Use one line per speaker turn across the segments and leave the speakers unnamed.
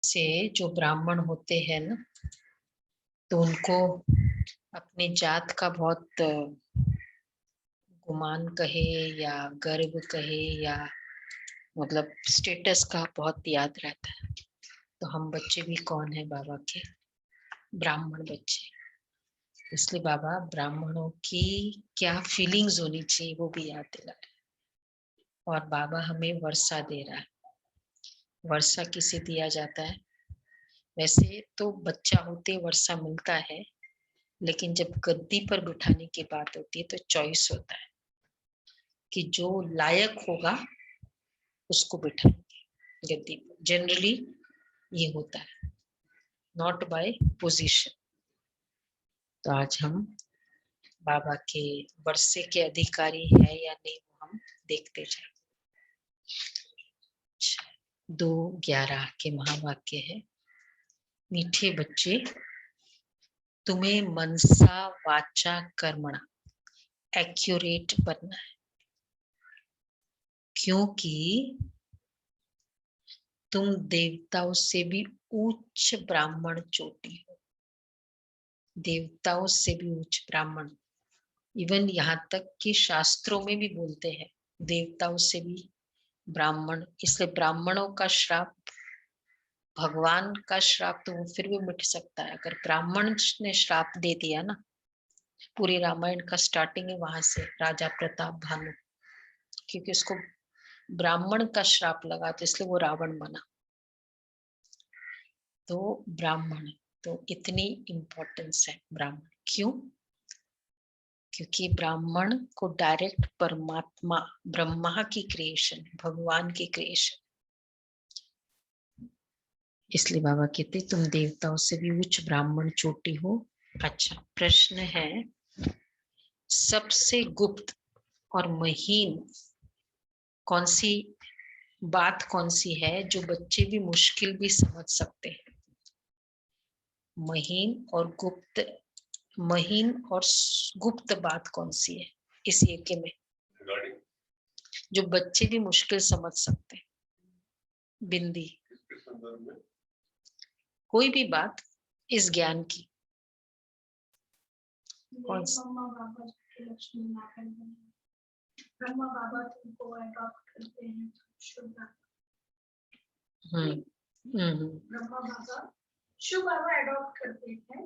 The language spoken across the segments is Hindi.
से जो ब्राह्मण होते हैं ना, तो उनको अपनी जात का बहुत गुमान कहे या गर्व कहे या मतलब स्टेटस का बहुत याद रहता है। तो हम बच्चे भी कौन है बाबा के? ब्राह्मण बच्चे। इसलिए बाबा ब्राह्मणों की क्या फीलिंग्स होनी चाहिए वो भी याद दिला रहे। और बाबा हमें वर्षा दे रहा है। वर्षा किसे दिया जाता है? वैसे तो बच्चा होते वर्षा मिलता है, लेकिन जब गद्दी पर बिठाने की बात होती है तो चॉइस होता है कि जो लायक होगा उसको बिठाएंगे गद्दी पर। जनरली ये होता है, नॉट बाय पोजीशन। तो आज हम बाबा के वर्षे के अधिकारी है या नहीं वो हम देखते जाए। 2:11 के महावाक्य है, मीठे बच्चे तुम्हें मनसा वाचा कर्मणा एक्यूरेट बनना है, क्योंकि तुम देवताओं से भी उच्च ब्राह्मण चोटी हो। देवताओं से भी उच्च ब्राह्मण, इवन यहाँ तक कि शास्त्रों में भी बोलते हैं देवताओं से भी ब्राह्मण। इसलिए ब्राह्मणों का श्राप, भगवान का श्राप तो वो फिर भी मिट सकता है। अगर ब्राह्मण ने श्राप दे दिया ना, पूरी रामायण का स्टार्टिंग है वहां से, राजा प्रताप भानु, क्योंकि उसको ब्राह्मण का श्राप लगा तो इसलिए वो रावण बना। तो ब्राह्मण, तो इतनी इम्पोर्टेंस है ब्राह्मण। क्यों? क्योंकि ब्राह्मण को डायरेक्ट परमात्मा, ब्रह्मा की क्रिएशन, भगवान की क्रिएशन। इसलिए बाबा कहते तुम देवताओं से भी उच्च ब्राह्मण चोटी हो। अच्छा, प्रश्न है, सबसे गुप्त और महीन कौन सी बात कौन सी है जो बच्चे भी मुश्किल भी समझ सकते हैं? महीन और गुप्त, महीन और गुप्त बात कौन सी है इस यज्ञ में जो बच्चे भी मुश्किल समझ सकते हैं? बिंदी, कोई भी बात इस ज्ञान की कौन सी?
ब्रह्मा बाबा तुमको अडॉप्ट करते हैं, ब्रह्मा बाबा शिव बाबा अडॉप्ट करते हैं,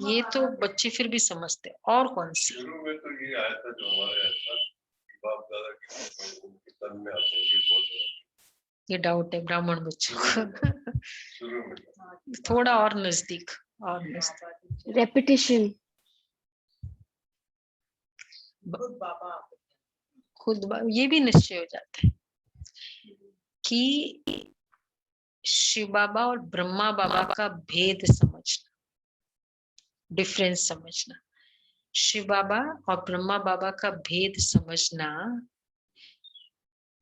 ये तो बच्चे फिर भी समझते हैं। और कौन सी?
शुरू में तो ये आया था जो हमारे ऐसा बाप दादा के तन में आते हैं, ये बहुत
ये डाउट है ब्राह्मण बच्चों को।
शुरू में
थोड़ा और नजदीक, और नजदीक।
रेपिटेशन।
खुद ये भी निश्चय हो जाता है कि शिव बाबा और ब्रह्मा बाबा का भेद समझना, डिफरेंस समझना। शिव बाबा और ब्रह्मा बाबा का भेद समझना,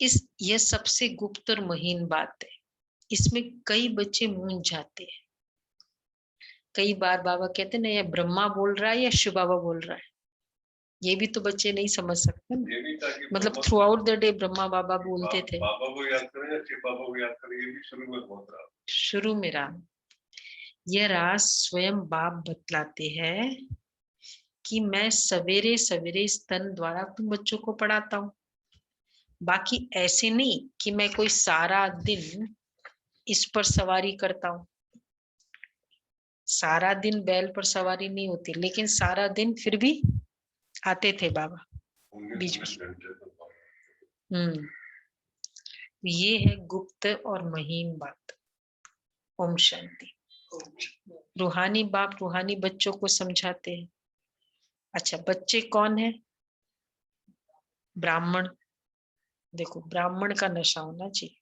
यह सबसे गुप्त और महीन बात है। इसमें कई बच्चे मूंझ जाते हैं। कई बार बाबा कहते ना, यह ब्रह्मा बोल रहा है या शिव बाबा बोल रहा है, ये भी तो बच्चे नहीं समझ सकते ना। मतलब throughout the day Brahma Baba बोलते थे,
बाबा को याद करें या शिव बाबा को याद करें, ये भी शुरू में बहुत रहा।
शुरू में रहा। यह राज स्वयं बाप बतलाते हैं कि मैं सवेरे सवेरे स्तन द्वारा तुम बच्चों को पढ़ाता हूँ। बाकी ऐसे नहीं कि मैं कोई सारा दिन इस पर सवारी करता हूँ। सारा दिन बैल पर सवारी नहीं होती, लेकिन सारा दिन फिर भी आते थे बाबा बीच में। ये है गुप्त और महीन बात। ओम शांति। रूहानी बाप रूहानी बच्चों को समझाते हैं। अच्छा, बच्चे कौन है? ब्राह्मण। देखो, ब्राह्मण का नशा होना चाहिए।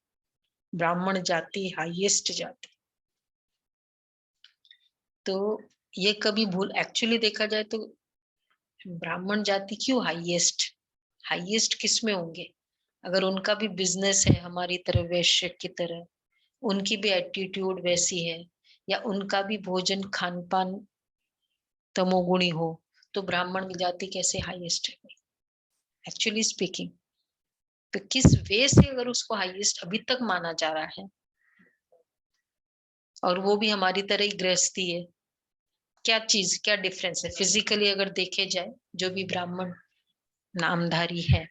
ब्राह्मण जाति हाईएस्ट जाति। तो ये कभी भूल, एक्चुअली देखा जाए तो ब्राह्मण जाति क्यों हाईएस्ट? हाईएस्ट किस में होंगे? अगर उनका भी बिजनेस है हमारी तरह, वैश्य की तरह, उनकी भी एटीट्यूड वैसी है, या उनका भी भोजन खान पान तमोगुणी हो, तो ब्राह्मण जाति कैसे हाईएस्ट है एक्चुअली स्पीकिंग? तो किस वे से अगर उसको हाईएस्ट अभी तक माना जा रहा है, और वो भी हमारी तरह ही गृहस्थी है। क्या चीज, क्या डिफरेंस है फिजिकली अगर देखे जाए, जो भी ब्राह्मण नामधारी है,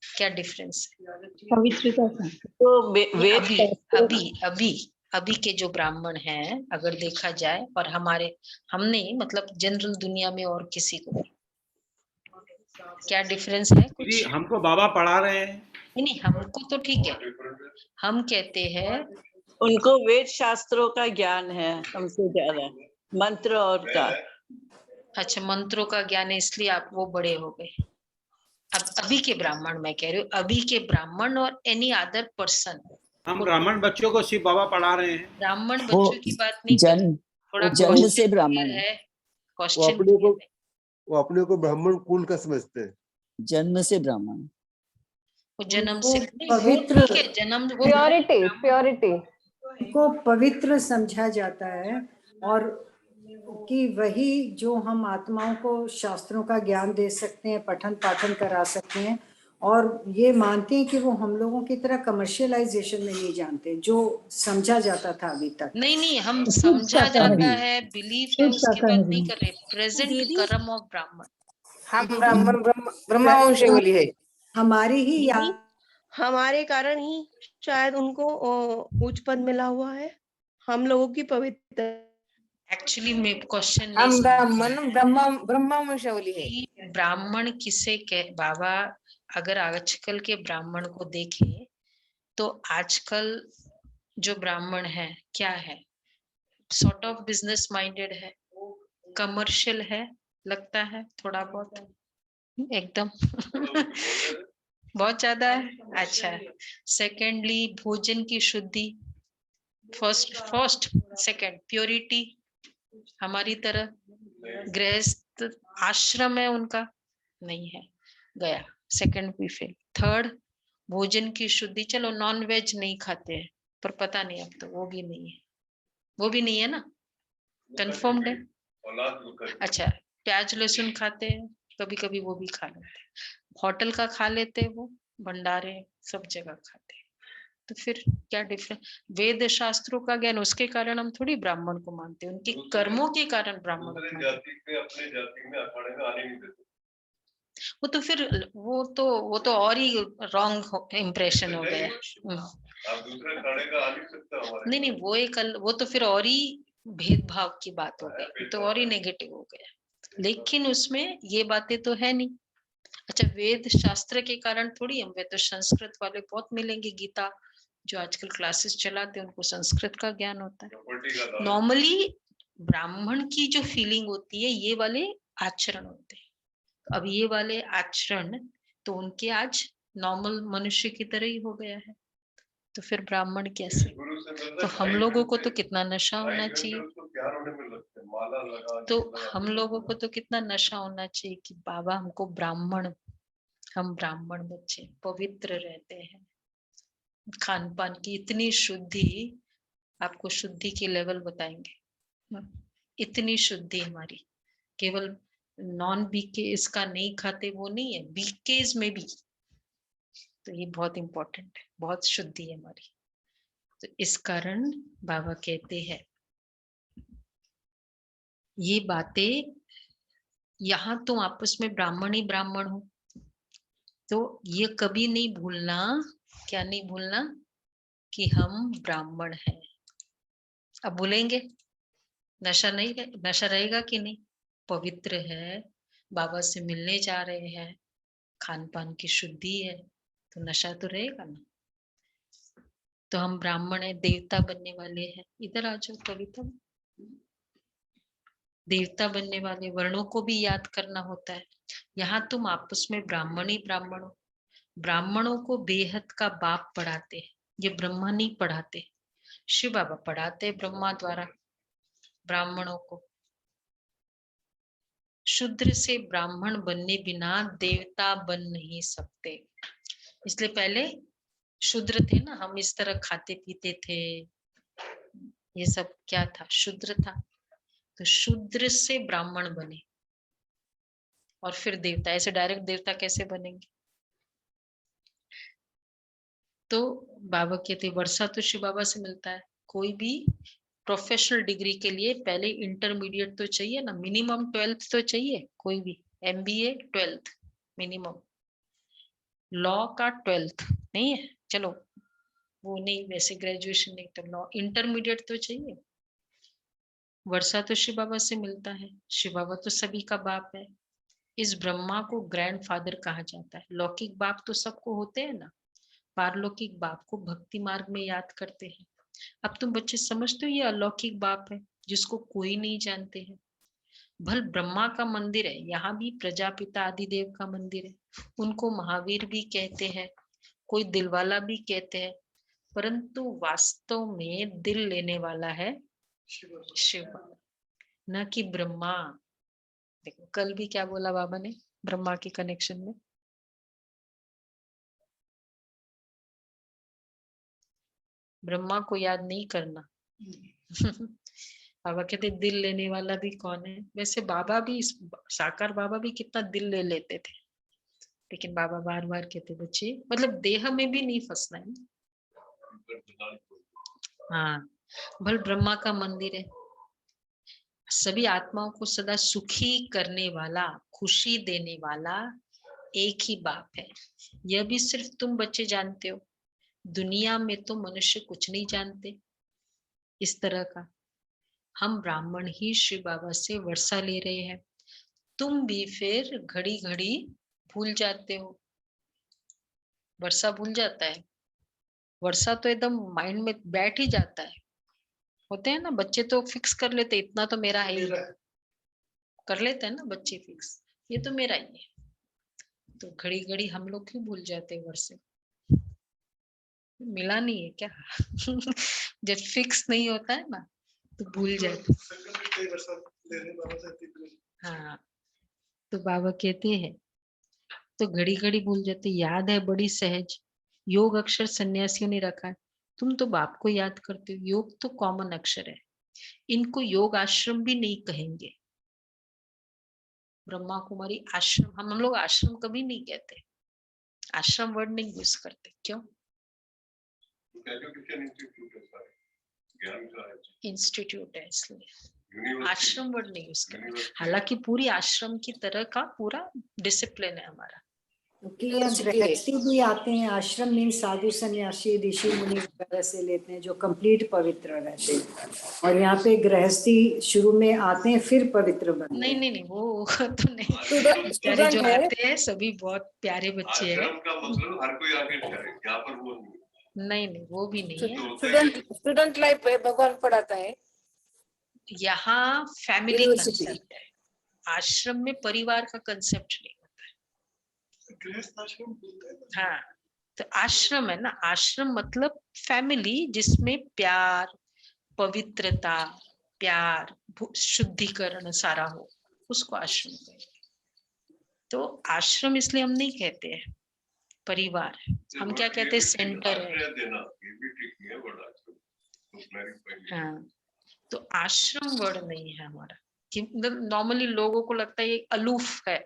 क्या डिफरेंस है?
पवित्रता का।
तो वेद
अभी
शास्त्रों
अभी अभी अभी के जो ब्राह्मण हैं अगर देखा जाए, और हमारे, हमने मतलब जनरल दुनिया में और किसी को भी, क्या डिफरेंस है कुछ?
दीदी हमको बाबा पढ़ा रहे हैं।
नहीं, हमको तो ठीक है,
डिफरेंट है।
हम कहते हैं
उनको वेद शास्त्रों का ज्ञान है हमसे ज्यादा, मंत्र और का।
अच्छा मंत्रों का ज्ञान है इसलिए आप वो बड़े हो गए। अब अभी के ब्राह्मण, मैं कह रही हूँ अभी के ब्राह्मण और एनी अदर पर्सन,
हम ब्राह्मण बच्चों को सिर्फ बाबा पढ़ा रहे हैं।
ब्राह्मण
वो
बच्चों की बात नहीं कर,
जन्म
थोड़ा
जन्म से ब्राह्मण है।
है
वो
क्वेश्चन,
अपने को ब्राह्मण कुल का समझते हैं।
जन्म से ब्राह्मण।
वो जन्म
उनको
से नहीं, वो
पवित्र,
ठीक है, जन्म वो
प्योरिटी प्योरिटी
को पवित्र समझा जाता है, और कि वही जो हम आत्माओं को शास्त्रों का ज्ञान दे सकते हैं, पठन पाठन करा सकते हैं, और ये मानते हैं कि वो हम लोगों की तरह कमर्शियलाइजेशन में नहीं जानते जो समझा जाता था अभी तक।
नहीं नहीं, हम
शुद्ध
समझा
शाकाहारी।
जाता है, बिलीफ है,
शुद्ध
उसकी बात नहीं
शाकाहारी।
कर रहे। प्रेजेंट
दीदी,
कर्म ऑफ ब्राह्मण,
हम ब्राह्मण ब्रह्मा वंशी वाली है।
हमारी ही
दीदी, हमारे कारण ही शायद उनको उच्च पद मिला हुआ है, हम लोगों की पवित्र।
एक्चुअली में क्वेश्चन नहीं
हम
समझ
ब्राह्मण ब्रह्मा वंशावली है।
कि ब्राह्मण किसे कह बाबा। अगर आजकल के ब्राह्मण को देखें तो आजकल जो ब्राह्मण है क्या है, सॉर्ट ऑफ बिजनेस माइंडेड है, कमर्शियल है, लगता है थोड़ा बहुत, एकदम बहुत ज्यादा है। अच्छा, सेकेंडली भोजन की शुद्धि, फर्स्ट सेकंड प्योरिटी, हमारी तरह गृहस्थ आश्रम है उनका, नहीं है, गया सेकंड भी फेल। थर्ड भोजन की शुद्धि, चलो नॉन वेज नहीं खाते हैं पर पता नहीं अब तो वो भी नहीं है, वो भी नहीं है ना, कंफर्म्ड है। अच्छा, प्याज लहसुन खाते हैं, कभी कभी वो भी खा लेते हैं, होटल का खा लेते हैं, वो भंडारे सब जगह खाते हैं। तो फिर क्या डिफरेंस? वेद शास्त्रों का ज्ञान, उसके कारण हम थोड़ी ब्राह्मण को मानते हैं, उनके कर्मों के कारण ब्राह्मण को मानते हैं।
जाति पे अपने जाति में अखाड़े में आने नहीं देते।
वो तो फिर वो तो और ही रॉन्ग इम्प्रेशन हो गया।
आप दूसरे अखाड़े का आ नहीं सकते हमारे।
नहीं नहीं, वो तो फिर और ही भेदभाव की बात हो गई, तो और ही नेगेटिव हो गया। लेकिन उसमें ये बातें तो है नहीं। अच्छा, वेद शास्त्र के कारण थोड़ी, हम तो संस्कृत वाले बहुत मिलेंगे, गीता जो आजकल क्लासेस चलाते हैं उनको संस्कृत का ज्ञान होता है। नॉर्मली ब्राह्मण की जो फीलिंग होती है, ये वाले आचरण होते हैं। अब ये वाले आचरण तो उनके आज नॉर्मल मनुष्य की तरह ही हो गया है, तो फिर ब्राह्मण कैसे? तो हम लोगों को तो कितना नशा होना चाहिए, तो हम लोगों को तो कितना नशा होना चाहिए कि बाबा हमको ब्राह्मण, हम ब्राह्मण बच्चे पवित्र रहते हैं, खान पान की इतनी शुद्धि, आपको शुद्धि की लेवल बताएंगे, इतनी शुद्धि हमारी, केवल नॉन बीके इसका नहीं खाते वो नहीं है, बीकेज में भी, तो ये बहुत इंपॉर्टेंट है, बहुत शुद्धि है हमारी। तो इस कारण बाबा कहते हैं ये बातें, यहाँ तुम आपस में ब्राह्मण ही ब्राह्मण हो, तो ये कभी नहीं भूलना, क्या नहीं भूलना, कि हम ब्राह्मण हैं। अब भूलेंगे, नशा नहीं, नशा रहेगा कि नहीं? पवित्र है, बाबा से मिलने जा रहे हैं, खान पान की शुद्धि है, तो नशा तो रहेगा ना। तो हम ब्राह्मण है, देवता बनने वाले हैं। इधर आ जाओ कविता, देवता बनने वाले वर्णों को भी याद करना होता है। यहाँ तुम आपस में ब्राह्मण ही ब्राह्मण हो। ब्राह्मणों को बेहद का बाप पढ़ाते हैं, ये ब्रह्मा नहीं पढ़ाते, शिव बाबा पढ़ाते ब्रह्मा द्वारा ब्राह्मणों को। शूद्र से ब्राह्मण बनने बिना देवता बन नहीं सकते, इसलिए पहले शूद्र थे ना, हम इस तरह खाते पीते थे, ये सब क्या था, शूद्र था। तो शूद्र से ब्राह्मण बने और फिर देवता, ऐसे डायरेक्ट देवता कैसे बनेंगे? तो बाबा कहते वर्षा तो शिव बाबा से मिलता है, कोई भी प्रोफेशनल डिग्री के लिए पहले इंटरमीडिएट तो चाहिए ना, मिनिमम 12th तो चाहिए, कोई भी MBA 12th मिनिमम, लॉ का 12th नहीं है, चलो वो नहीं, वैसे ग्रेजुएशन नहीं, तो लॉ इंटरमीडिएट तो चाहिए। वर्षा तो शिव बाबा से मिलता है, शिव बाबा तो सभी का बाप है। इस ब्रह्मा को ग्रैंडफादर कहा जाता है। लौकिक बाप तो सबको होते हैं ना, पारलौकिक बाप को भक्ति मार्ग में याद करते हैं। अब तुम बच्चे समझते हो ये अलौकिक बाप है जिसको कोई नहीं जानते हैं। भल ब्रह्मा का मंदिर है, यहाँ भी प्रजापिता आदिदेव का मंदिर है, उनको महावीर भी कहते हैं, कोई दिलवाला भी कहते हैं, परंतु वास्तव में दिल लेने वाला है शिव बाबा, न कि ब्रह्मा। देखो कल भी क्या बोला बाबा ने ब्रह्मा के कनेक्शन में, ब्रह्मा को याद नहीं करना। बाबा कहते दिल लेने वाला भी कौन है। वैसे बाबा भी, साकार बाबा भी कितना दिल ले लेते थे, लेकिन बाबा बार बार कहते बच्चे मतलब देह में भी नहीं फंसना है। हाँ, भल ब्रह्मा का मंदिर है, सभी आत्माओं को सदा सुखी करने वाला, खुशी देने वाला एक ही बाप है। यह भी सिर्फ तुम बच्चे जानते हो, दुनिया में तो मनुष्य कुछ नहीं जानते इस तरह का। हम ब्राह्मण ही शिव बाबा से वर्षा ले रहे हैं, तुम भी फिर घड़ी घड़ी भूल जाते हो। वर्षा भूल जाता है, वर्षा तो एकदम माइंड में बैठ ही जाता है। होते हैं ना बच्चे, तो फिक्स कर लेते इतना तो मेरा है ही, कर लेते हैं ना बच्चे फिक्स, ये तो मेरा ही है। तो घड़ी घड़ी हम लोग क्यों भूल जाते हैं वर्षे, मिला नहीं है क्या? जब फिक्स नहीं होता है ना तो भूल जाते। हाँ, तो बाबा कहते हैं तो घड़ी घड़ी भूल जाते। याद है बड़ी सहज, योग अक्षर सन्यासियों ने रखा है, तुम तो बाप को याद करते हो। योग तो कॉमन अक्षर है, इनको योग आश्रम भी नहीं कहेंगे। ब्रह्मा कुमारी आश्रम, हम लोग आश्रम कभी नहीं कहते, आश्रम वर्ड नहीं यूज करते। क्यों? इंस्टीट्यूट है इसलिए आश्रम वर्ड नहीं यूज करते। हालांकि पूरी आश्रम की तरह का पूरा डिसिप्लिन है हमारा।
गृहस्थी भी आते हैं, आश्रम में साधु सन्यासी ऋषि मुनि वगैरह से लेते हैं जो कंप्लीट पवित्र रहते हैं, और यहाँ पे गृहस्थी शुरू में आते हैं फिर पवित्र बनते हैं।
नहीं नहीं नहीं, वो तो नहीं, बेचारे जो आते हैं सभी बहुत प्यारे बच्चे हैं।
आश्रम का मतलब हर कोई आके ठहरे, यहाँ पर वो
नहीं नहीं, वो भी नहीं है।
स्टूडेंट लाइफ भगवान पढ़ाता है,
यहाँ फैमिली कंसेप्ट है, आश्रम में परिवार का कंसेप्ट नहीं होता है। हाँ, तो आश्रम है ना, आश्रम मतलब फैमिली जिसमें प्यार, पवित्रता, प्यार, शुद्धिकरण सारा हो, उसको आश्रम कहते हैं। तो आश्रम इसलिए हम नहीं कहते हैं, परिवार। हम क्या कहते हैं, सेंटर है। हाँ, तो आश्रम वर्ड नहीं है हमारा, कि नॉर्मली लोगों को लगता है ये अलूफ है,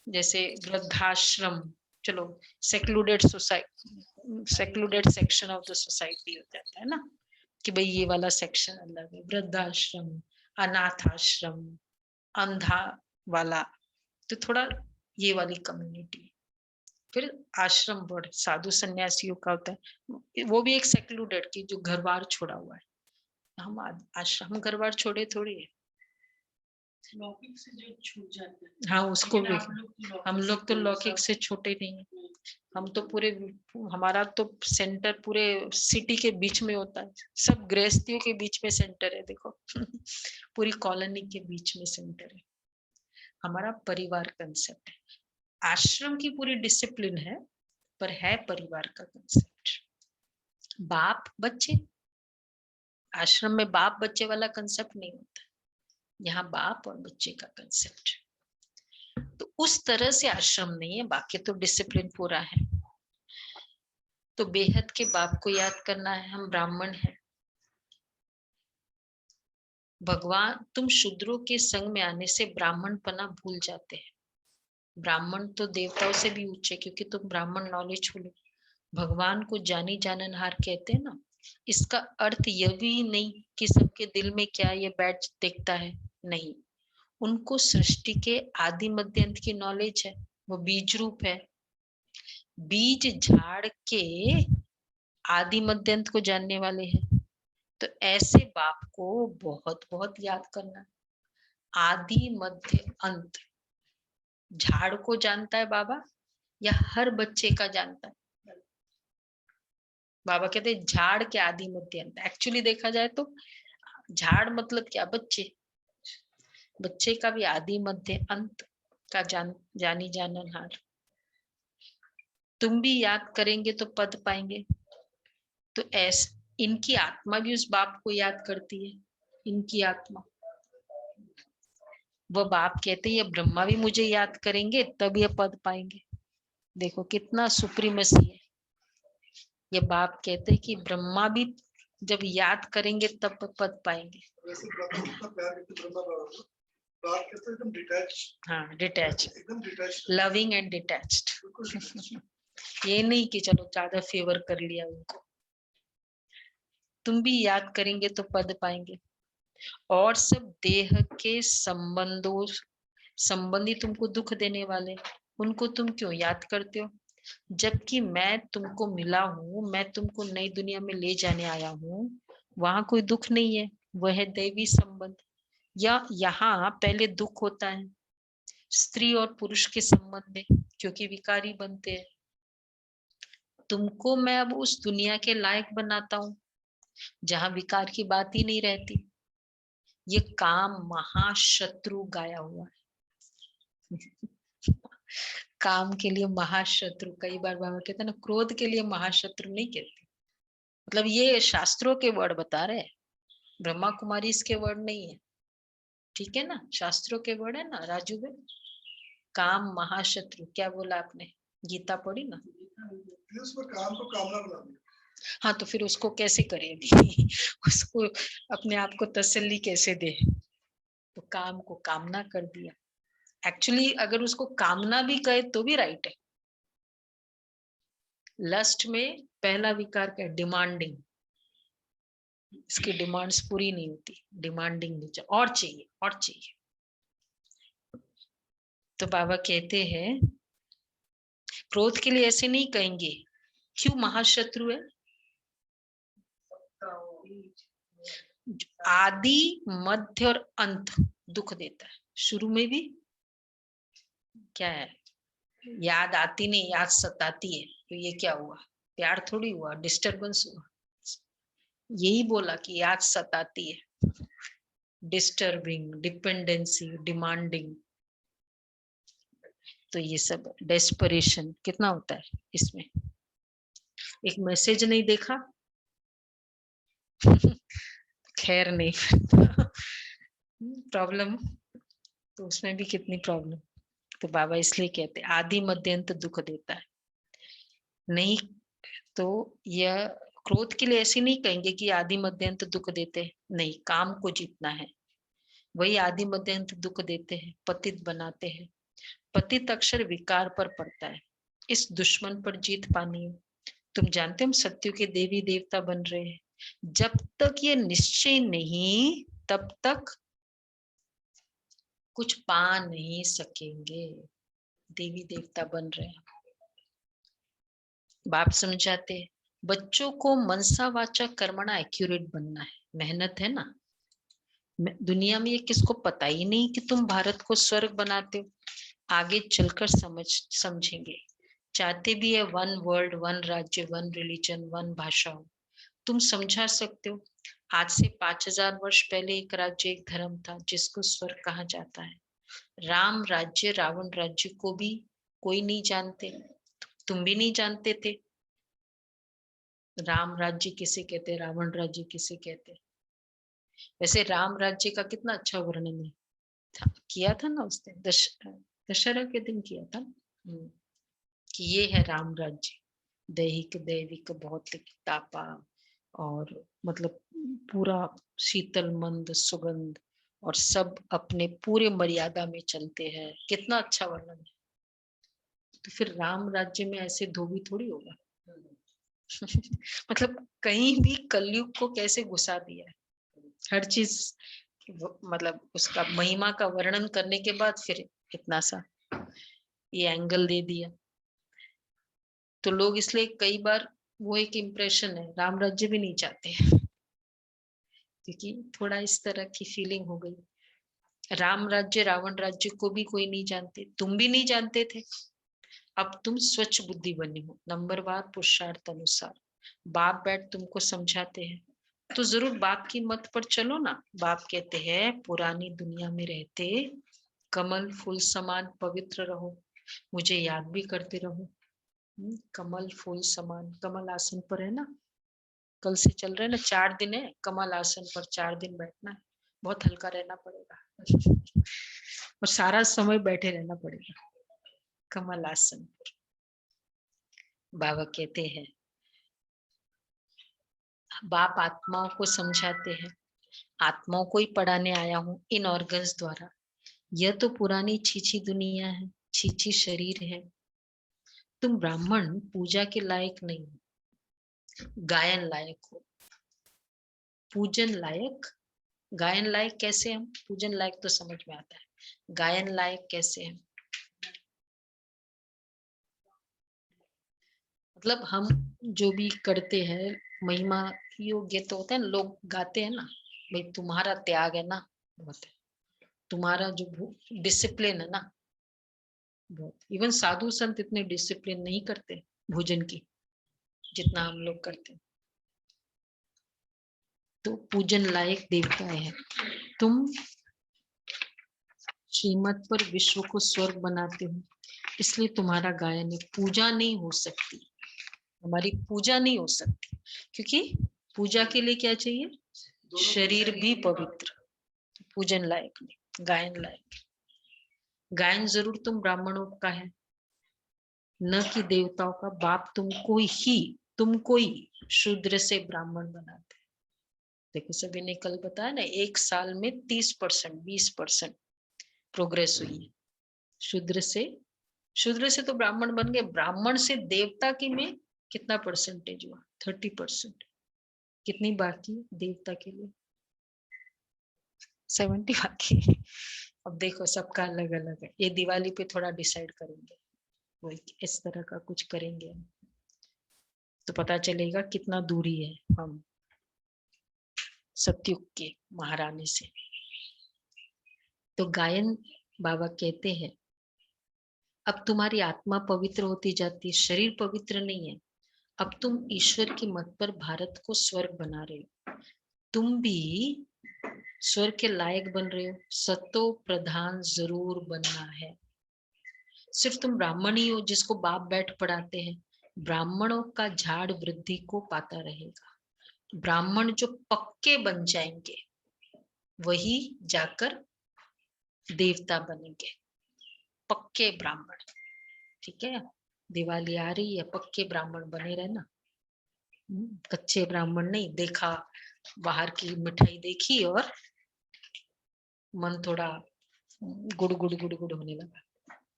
जैसे वृद्धाश्रम, चलो secluded society, secluded section of the society हो जाता है ना, कि भाई ये वाला सेक्शन अलग है, वृद्धाश्रम, अनाथ आश्रम, अंधा वाला, तो थोड़ा ये वाली कम्युनिटी। फिर आश्रम वर्ड साधु सन्यासियों का होता है, वो भी एक सेक्लूडेड की जो घर बार छोड़ा हुआ है। हम आश्रम, हम घर बार छोड़े थोड़ी है,
लौकिक से जो छूट जाते हैं।
हाँ उसको भी, हम लोग तो लौकिक से छोटे नहीं है, हम तो पूरे, हमारा तो सेंटर पूरे सिटी के बीच में होता है, सब गृहस्थियों के बीच में सेंटर है। देखो पूरी कॉलोनी के बीच में सेंटर है हमारा, परिवार कंसेप्ट है। आश्रम की पूरी डिसिप्लिन है, पर है परिवार का कंसेप्ट। बाप बच्चे, आश्रम में बाप बच्चे वाला कंसेप्ट नहीं होता, यहाँ बाप और बच्चे का कंसेप्ट। तो उस तरह से आश्रम नहीं है, बाकी तो डिसिप्लिन पूरा है। तो बेहद के बाप को याद करना है, हम ब्राह्मण हैं। भगवान, तुम शूद्रों के संग में आने से ब्राह्मणपना भूल जाते हैं। ब्राह्मण तो देवताओं से भी ऊंचे, क्योंकि तुम ब्राह्मण नॉलेज हो। भगवान को जानी जाननहार कहते हैं ना, इसका अर्थ यह भी नहीं कि सबके दिल में क्या ये बैठ दिखता है, नहीं। उनको सृष्टि के आदि मध्य अंत की नॉलेज है, वो बीज रूप है। बीज झाड़ के आदि मध्य अंत को जानने वाले हैं। तो ऐसे बाप को बहुत बहुत याद करना। आदि मध्य अंत झाड़ को जानता है बाबा या हर बच्चे का जानता है? बाबा कहते हैं झाड़ के आदि मध्य अंत। एक्चुअली देखा जाए तो झाड़ मतलब क्या? बच्चे। बच्चे का भी आदि मध्य अंत का जानी जाननहार। तुम भी याद करेंगे तो पद पाएंगे। तो ऐसे इनकी आत्मा भी उस बाप को याद करती है। इनकी आत्मा, वो बाप कहते हैं ये ब्रह्मा भी मुझे याद करेंगे तब ये पद पाएंगे। देखो कितना सुप्रीमेसी है। ये बाप कहते हैं कि ब्रह्मा भी जब याद करेंगे तब पद पाएंगे।
वैसे ब्रह्मा कितना प्यार करते ब्रह्मा बाबा को। बाप कहते हैं एकदम डिटैच।
हाँ, डिटैच,
एकदम डिटैच।
Loving and detached. ये नहीं कि चलो ज्यादा फेवर कर लिया उनको। तुम भी याद करेंगे तो पद पाएंगे। और सब देह के संबंधों संबंधी तुमको दुख देने वाले, उनको तुम क्यों याद करते हो? जबकि मैं तुमको मिला हूँ, मैं तुमको नई दुनिया में ले जाने आया हूँ। वहां कोई दुख नहीं है, वह है दैवी संबंध। या यहाँ पहले दुख होता है स्त्री और पुरुष के संबंध में, क्योंकि विकारी बनते हैं। तुमको मैं अब उस दुनिया के लायक बनाता हूँ जहां विकार की बात ही नहीं रहती। ये काम महाशत्रु गाया हुआ है। काम के लिए महाशत्रु, कई बार बाबा कहते हैं ना, क्रोध के लिए महाशत्रु नहीं कहते। मतलब ये शास्त्रों के वर्ड बता रहे हैं, ब्रह्मा कुमारी इसके वर्ड नहीं है। ठीक है ना, शास्त्रों के वर्ड है ना राजू भाई। काम महाशत्रु, क्या बोला आपने? गीता पढ़ी ना?
उसमें काम को कामना बना दिया।
हाँ, तो फिर उसको कैसे करेगी? उसको अपने आप को तसल्ली कैसे दे? तो काम को कामना कर दिया। एक्चुअली अगर उसको कामना भी कहे तो भी राइट है। लस्ट में पहला विकार क्या है? डिमांडिंग। इसकी डिमांड्स पूरी नहीं होती, डिमांडिंग नहीं चाहिए, और चाहिए और चाहिए। तो बाबा कहते हैं क्रोध के लिए ऐसे नहीं कहेंगे। क्यों महाशत्रु है? आदि मध्य और अंत दुख देता है। शुरू में भी क्या है? याद आती नहीं, याद सताती है। तो ये क्या हुआ? प्यार थोड़ी हुआ, डिस्टरबेंस हुआ। यही बोला कि याद सताती है, डिस्टर्बिंग, डिपेंडेंसी, डिमांडिंग। तो ये सब डेस्परेशन कितना होता है इसमें। एक मैसेज नहीं देखा खैर नहीं प्रॉब्लम, तो उसमें भी कितनी प्रॉब्लम। तो बाबा इसलिए कहते हैं आदि मध्यंत दुख देता है। नहीं तो यह क्रोध के लिए ऐसे नहीं कहेंगे कि आदि मध्यंत दुख देते हैं। नहीं, काम को जीतना है, वही आदि मध्यंत दुख देते हैं, पतित बनाते हैं। पतित अक्षर विकार पर पड़ता है। इस दुश्मन पर जीत पानी है। तुम जानते हो हम सत्यु के देवी देवता बन रहे हैं। जब तक ये निश्चय नहीं तब तक कुछ पा नहीं सकेंगे। देवी देवता बन रहे हैं। बाप समझाते हैं बच्चों को मनसा वाचा कर्मणा एक्यूरेट बनना है। मेहनत है ना। दुनिया में ये किसको पता ही नहीं कि तुम भारत को स्वर्ग बनाते हो। आगे चलकर समझेंगे। चाहते भी है वन वर्ल्ड, वन राज्य, वन रिलीजन, वन भाषा हो। तुम समझा सकते हो आज से 5000 वर्ष पहले एक राज्य, एक धर्म था जिसको स्वर्ग कहा जाता है। राम राज्य, रावण राज्य को भी कोई नहीं जानते, तुम भी नहीं जानते थे। राम राज्य किसे कहते, रावण राज्य किसे कहते। वैसे राम राज्य का कितना अच्छा वर्णन है किया था ना उसने, दशहरा के दिन किया था कि ये है राम राज्य। दैहिक दैविक भौतिक तापा और मतलब पूरा शीतल मंद सुगंध और सब अपने पूरे मर्यादा में चलते हैं। कितना अच्छा वर्णन है। तो फिर राम राज्य में ऐसे धोबी थोड़ी होगा। मतलब कहीं भी कलयुग को कैसे घुसा दिया है, हर चीज मतलब उसका महिमा का वर्णन करने के बाद फिर इतना सा ये एंगल दे दिया। तो लोग इसलिए कई बार वो एक इम्प्रेशन है, राम राज्य भी नहीं चाहते क्योंकि थोड़ा इस तरह की फीलिंग हो गई। राम राज्य रावण राज्य को भी कोई नहीं जानते, तुम भी नहीं जानते थे, अब तुम स्वच्छ बुद्धि बने हो, नंबरवार पुरुषार्थ अनुसार बाप बैठ तुमको समझाते हैं तो जरूर बाप की मत पर चलो ना। बाप कहते हैं पुरानी दुनिया में रहते कमल फूल समान पवित्र रहो, मुझे याद भी करते रहो। कमल फूल समान, कमल आसन पर है ना, कल से चल रहे हैं ना, 4 दिन है कमल आसन पर, 4 दिन बैठना है, बहुत हल्का रहना पड़ेगा और सारा समय बैठे रहना पड़ेगा कमल आसन पर। बाबा कहते हैं बाप आत्माओं को समझाते हैं, आत्माओं को ही पढ़ाने आया हूं इन ऑर्गन्स द्वारा। यह तो पुरानी छीछी दुनिया है, छीछी शरीर है। तुम ब्राह्मण पूजा के लायक नहीं, गायन लायक हो। पूजन लायक, गायन लायक कैसे हम? पूजन लायक तो समझ में आता है, गायन लायक कैसे हम? मतलब हम जो भी करते हैं महिमा योग्य तो होता है ना, लोग गाते हैं ना, भाई तुम्हारा त्याग है ना बहुत है, तुम्हारा जो डिसिप्लिन है ना बहुत। इवन साधु संत इतने डिसिप्लिन नहीं करते भोजन की जितना हम लोग करते हैं। तो पूजन लायक देवताएं हैं। तुम श्रीमत पर विश्व को स्वर्ग बनाते हो, इसलिए तुम्हारा गायन है। पूजा नहीं हो सकती, हमारी पूजा नहीं हो सकती, क्योंकि पूजा के लिए क्या चाहिए? शरीर भी पवित्र। पूजन लायक नहीं, गायन लायक। गायन जरूर तुम ब्राह्मणों का है, न कि देवताओं का। बाप तुमको ही शूद्र से ब्राह्मण बनाते। देखो सभी ने कल बताया ना, 1 साल में 30% 20% प्रोग्रेस हुई है। शूद्र से तो ब्राह्मण बन गए, ब्राह्मण से देवता की में कितना परसेंटेज हुआ? 30%। कितनी बाकी है देवता के लिए? 70 बाकी है। अब देखो सबका अलग अलग है, ये दिवाली पे थोड़ा डिसाइड करेंगे, वही इस तरह का कुछ करेंगे तो पता चलेगा कितना दूरी है हम सतयुग के महारानी से। तो गायन बाबा कहते हैं अब तुम्हारी आत्मा पवित्र होती जाती है, शरीर पवित्र नहीं है। अब तुम ईश्वर की मत पर भारत को स्वर्ग बना रहे हो, तुम भी स्वर्ग के लायक बन रहे हो। सतो प्रधान जरूर बनना है। सिर्फ तुम ब्राह्मण ही हो जिसको बाप बैठ पढ़ाते हैं। ब्राह्मणों का झाड़ वृद्धि को पाता रहेगा। ब्राह्मण जो पक्के बन जाएंगे वही जाकर देवता बनेंगे, पक्के ब्राह्मण। ठीक है, दिवाली आ रही है, पक्के ब्राह्मण बने रहना, कच्चे ब्राह्मण नहीं। देखा बाहर की मिठाई देखी और मन थोड़ा गुड़ गुड़ गुड़ गुड़ होने लगा।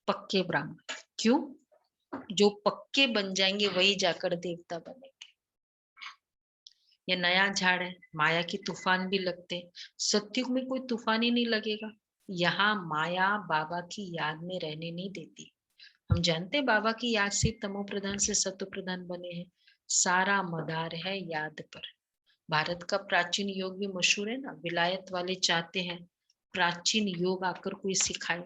पक्के ब्राह्मण, क्यों? जो पक्के बन जाएंगे वही जाकर देवता बनेंगे। ये नया झाड़ है, माया की तूफान भी लगते, सतयुग में कोई तूफान ही नहीं लगेगा। यहाँ माया बाबा की याद में रहने नहीं देती। हम जानते बाबा की याद से तमो प्रधान से सत्व प्रधान बने हैं। सारा मदार है याद पर। भारत का प्राचीन योग भी मशहूर है ना, विलायत वाले चाहते हैं प्राचीन योग आकर कोई सिखाए।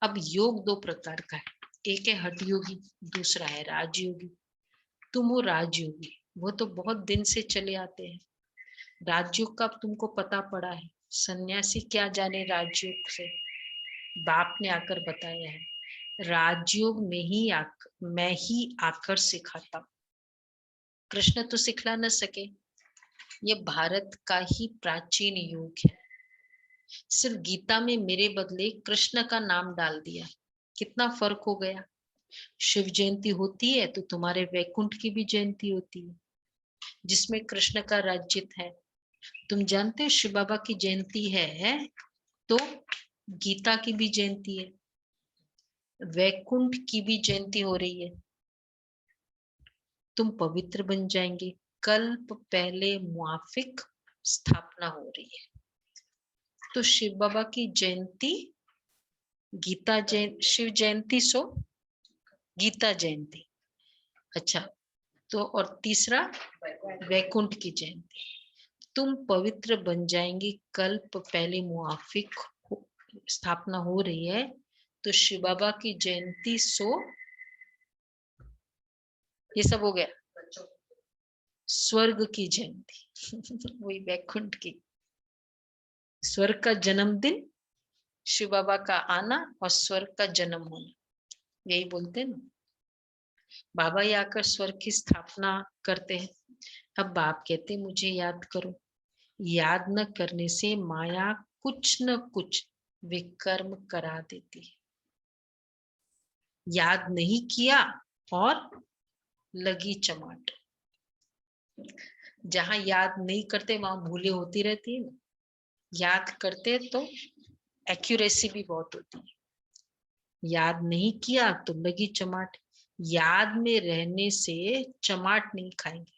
अब योग 2 प्रकार का है, एक है हठ योगी, दूसरा है राजयोगी। तुम हो राजयोगी, वो तो बहुत दिन से चले आते हैं। राजयोग का तुमको पता पड़ा है, सन्यासी क्या जाने राजयोग से, बाप ने आकर बताया है। राजयोग में मैं ही आकर सिखाता हूं। कृष्ण तो सिखला न सके, ये भारत का ही प्राचीन योग है। सिर्फ गीता में मेरे बदले कृष्ण का नाम डाल दिया, कितना फर्क हो गया। शिव जयंती होती है तो तुम्हारे वैकुंठ की भी जयंती होती है जिसमें कृष्ण का राज्यत है। तुम जानते हो शिव बाबा की जयंती है तो गीता की भी जयंती है, वैकुंठ की भी जयंती हो रही है। तुम पवित्र बन जाएंगे, कल्प पहले मुआफिक स्थापना हो रही है। तो शिव बाबा की जयंती, गीता जयंती, शिव जयंती सो गीता जयंती, अच्छा। तो और तीसरा वैकुंठ की जयंती। तुम पवित्र बन जाएंगे, कल्प पहले मुआफिक स्थापना हो रही है। तो शिव बाबा की जयंती सो, ये सब हो गया। स्वर्ग की जयंती वही वैकुंठ की, स्वर्ग का जन्मदिन, शिव बाबा का आना और स्वर्ग का जन्म होना, यही बोलते हैं ना। बाबा ही आकर स्वर्ग की स्थापना करते हैं। अब बाप कहते मुझे याद करो। याद न करने से माया कुछ न कुछ विकर्म करा देती है। याद नहीं किया और लगी चमाट। जहां याद नहीं करते वहां भूलें होती रहती है ना। याद करते तो एक्यूरेसी भी बहुत होती है। याद नहीं किया तो लगी चमाट। याद में रहने से चमाट नहीं खाएंगे,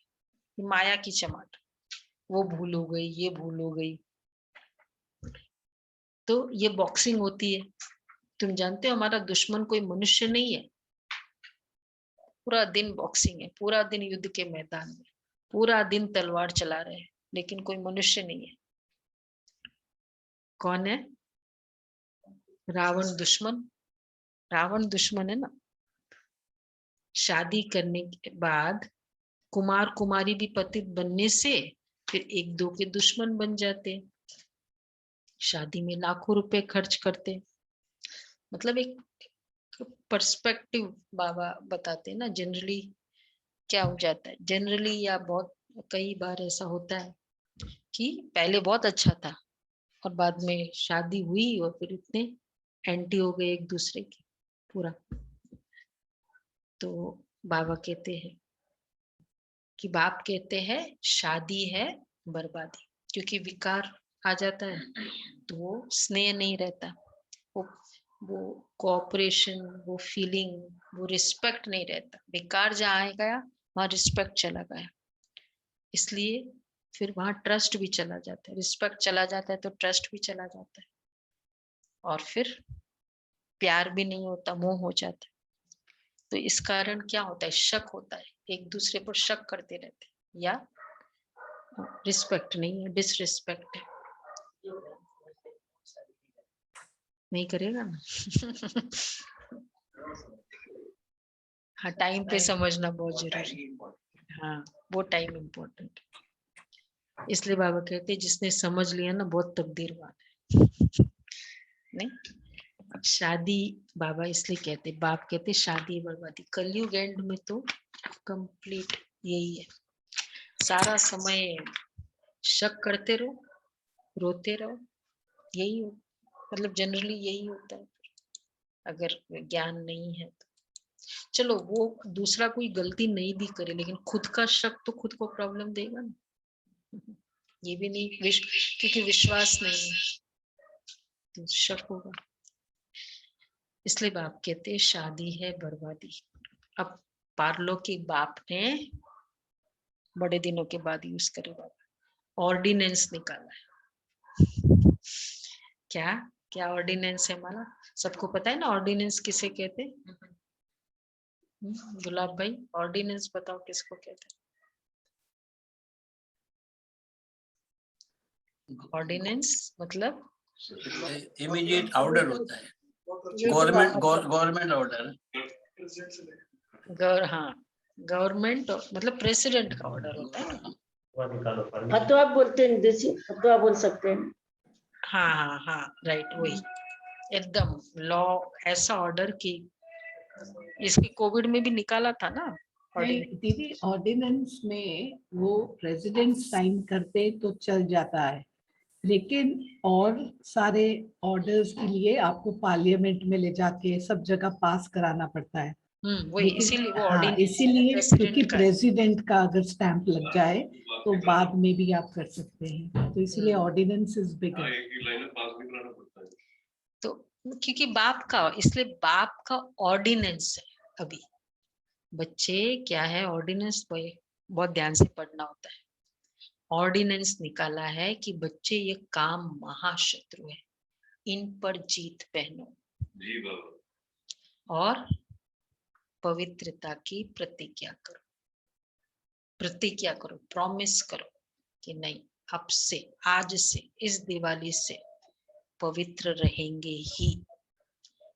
माया की चमाट। वो भूल हो गई, ये भूल हो गई। तो ये बॉक्सिंग होती है। तुम जानते हो हमारा दुश्मन कोई मनुष्य नहीं है। पूरा दिन बॉक्सिंग है, पूरा दिन युद्ध के मैदान में, पूरा दिन तलवार चला रहे हैं, लेकिन कोई मनुष्य नहीं है। कौन है? रावण दुश्मन। रावण दुश्मन है ना। शादी करने के बाद कुमार कुमारी भी पतित बनने से फिर एक दो के दुश्मन बन जाते। शादी में लाखों रुपए खर्च करते। मतलब एक पर्सपेक्टिव बाबा बताते हैं ना। जनरली क्या हो जाता है, जनरली या बहुत कई बार ऐसा होता है कि पहले बहुत अच्छा था और बाद में शादी हुई और फिर इतने एंटी हो गए एक दूसरे के पूरा। तो बाबा कहते हैं कि बाप कहते हैं शादी है बर्बादी, क्योंकि विकार आ जाता है तो वो स्नेह नहीं रहता, वो कोऑपरेशन, वो फीलिंग, वो रिस्पेक्ट नहीं रहता। विकार जहाँ आ गया वहाँ रिस्पेक्ट चला गया, इसलिए फिर वहाँ ट्रस्ट भी चला जाता है। रिस्पेक्ट चला जाता है तो ट्रस्ट भी चला जाता है, और फिर प्यार भी नहीं होता, मोह हो जाता है। तो इस कारण क्या होता है, शक होता है, एक दूसरे पर शक करते रहते हैं, या रिस्पेक्ट नहीं है, डिसरिस्पेक्ट है। नहीं करेगा ना हाँ, टाइम पे समझना बहुत जरूरी है। हाँ, वो टाइम इम्पोर्टेंट है। इसलिए बाबा कहते हैं जिसने समझ लिया ना बहुत तकदीरवान है। नहीं, शादी बाबा इसलिए कहते, बाप कहते शादी बर्बादी। कलयुग एंड में तो कंप्लीट यही है। सारा समय शक करते रहो, रोते रहो, यही हो, मतलब जनरली यही होता है अगर ज्ञान नहीं है तो। चलो वो दूसरा कोई गलती नहीं भी करे, लेकिन खुद का शक तो खुद को प्रॉब्लम देगा ना। ये भी नहीं क्योंकि विश्वास नहीं है तो शक होगा। इसलिए बाप कहते हैं शादी है बर्बादी। अब पारलौकिक बाप ने बड़े दिनों के बाद यूज करे बाबा, ऑर्डिनेंस निकाला है। क्या क्या ऑर्डिनेंस है हमारा? सबको पता है ना ऑर्डिनेंस किसे कहते हैं? गुलाब भाई, ऑर्डिनेंस बताओ किसको कहते हैं? ऑर्डिनेंस मतलब
इमीडिएट ऑर्डर होता है, गवर्नमेंट ऑर्डर।
हाँ, गवर्नमेंट मतलब प्रेसिडेंट का ऑर्डर होता है ना।
फतवा बोलते हैं, देसी फतवा बोल सकते हैं।
हाँ हाँ हाँ, राइट, वही एकदम लॉ, ऐसा ऑर्डर की इसकी कोविड में भी निकाला था ना।
दीदी ऑर्डिनेंस में वो प्रेसिडेंट साइन करते तो चल जाता है, लेकिन और सारे ऑर्डर्स के लिए आपको पार्लियामेंट में ले जाके सब जगह पास कराना पड़ता है।
वही इसीलिए वो
हाँ, इसीलिए क्योंकि प्रेसिडेंट का अगर स्टैंप लग जाए तो बाद में भी आप कर सकते हैं, तो इसीलिए ऑर्डिनेंस इज बिगर।
तो क्योंकि बाप का, इसलिए बाप का ऑर्डिनेंस है। अभी बच्चे क्या है, ऑर्डिनेंस बहुत ध्यान से पढ़ना होता है। ऑर्डिनेंस निकाला है कि बच्चे ये काम महाशत्रु है, इन पर जीत पहनो
जी बाबा।
और पवित्रता की प्रतिज्ञा करो। प्रतिज्ञा करो, प्रॉमिस करो कि नहीं, अब से, आज से, इस दिवाली से पवित्र रहेंगे ही,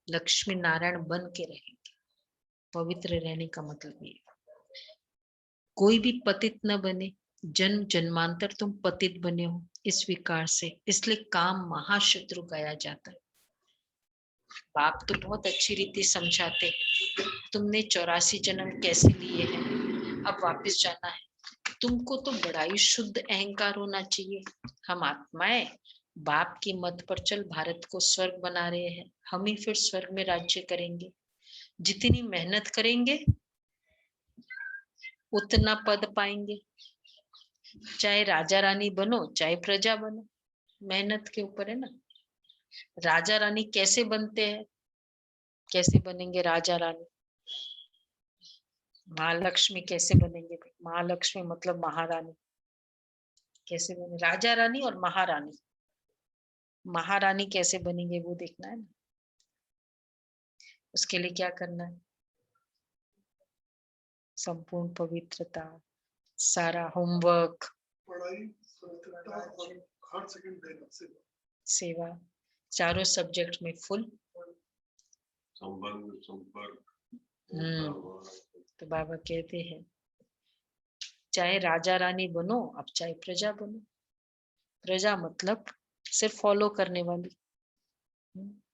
लक्ष्मी नारायण बन के रहेंगे। पवित्र रहने का मतलब ये, कोई भी पतित न बने। जन्म जन्मांतर तुम पतित बने हो इस विकार से, इसलिए काम महाशत्रु गाया जाता है। बाप तो बहुत अच्छी रीति समझाते, तुमने 84 जन्म कैसे लिए हैं, अब वापस जाना है। तुमको तो बड़ा ही शुद्ध अहंकार होना चाहिए। हम आत्माएं बाप की मत पर चल भारत को स्वर्ग बना रहे हैं, हम ही फिर स्वर्ग में राज्य करेंगे। जितनी मेहनत करेंगे उतना पद पाएंगे। चाहे राजा रानी बनो चाहे प्रजा बनो, मेहनत के ऊपर है ना। राजा रानी कैसे बनते हैं, कैसे बनेंगे राजा रानी? महालक्ष्मी कैसे बनेंगे? महालक्ष्मी मतलब महारानी। कैसे बने राजा रानी और महारानी? महारानी कैसे बनेंगे वो देखना है ना। उसके लिए क्या करना है? संपूर्ण पवित्रता, सारा होमवर्क,
पढ़ाई, पवित्रता और हर सेकंड देना, सेवा।
सेवा, चारों सब्जेक्ट में फुल
संबंध, संपर्क।
तो बाबा कहते हैं चाहे राजा रानी बनो, अब चाहे प्रजा बनो। प्रजा मतलब सिर्फ फॉलो करने वाली,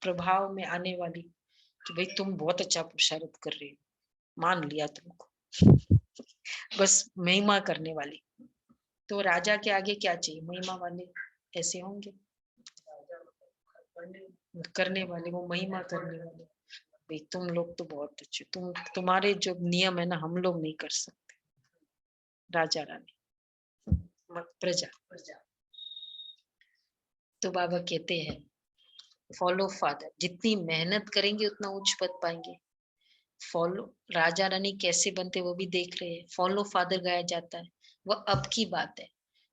प्रभाव में आने वाली, कि भाई तुम बहुत अच्छा पुरुषार्थ कर रहे हो, मान लिया तुमको, बस महिमा करने वाली। तो राजा के आगे क्या चाहिए? महिमा वाले ऐसे होंगे, करने वाले, वो महिमा करने वाले। भाई तुम लोग तो बहुत अच्छे, तुम्हारे जो नियम है ना हम लोग नहीं कर सकते। राजा रानी, प्रजा। तो बाबा कहते हैं फॉलो फादर, जितनी मेहनत करेंगे उतना उच्च पद पाएंगे। फॉलो राजा रानी कैसे बनते वो भी देख रहे हैं। फॉलो फादर गाया जाता है, वह अब की बात है,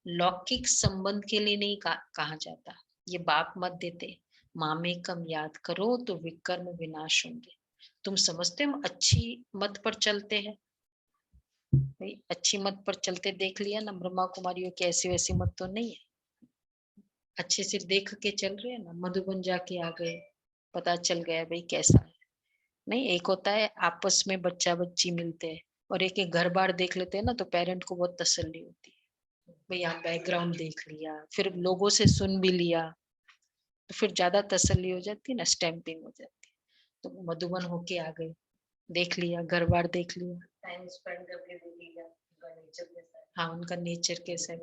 लौकिक संबंध के लिए नहीं कहा जाता। ये बाप मत देते, मामेकम याद करो तो विकर्म विनाश होंगे। तुम समझते हो हम अच्छी मत पर चलते हैं? भाई अच्छी मत पर चलते देख लिया ना, ब्रह्मा कुमारियों की ऐसी वैसी मत तो नहीं है, अच्छे से देख के चल रहे हैं ना। मधुबन जाके आ गए, पता चल गया भाई कैसा है। नहीं, एक होता है आपस में बच्चा बच्ची मिलते हैं, और एक घर बार देख लेते हैं ना, तो पेरेंट को बहुत तसल्ली होती है। भाई यहाँ बैकग्राउंड देख लिया, फिर लोगों से सुन भी लिया, तो फिर ज्यादा तसल्ली हो जाती है ना, स्टैंपिंग हो जाती है। तो मधुबन होके आ गए, देख लिया, घर बार देख लिया, टाइम स्पेंड करके देख लिया, हाँ उनका नेचर कैसा है,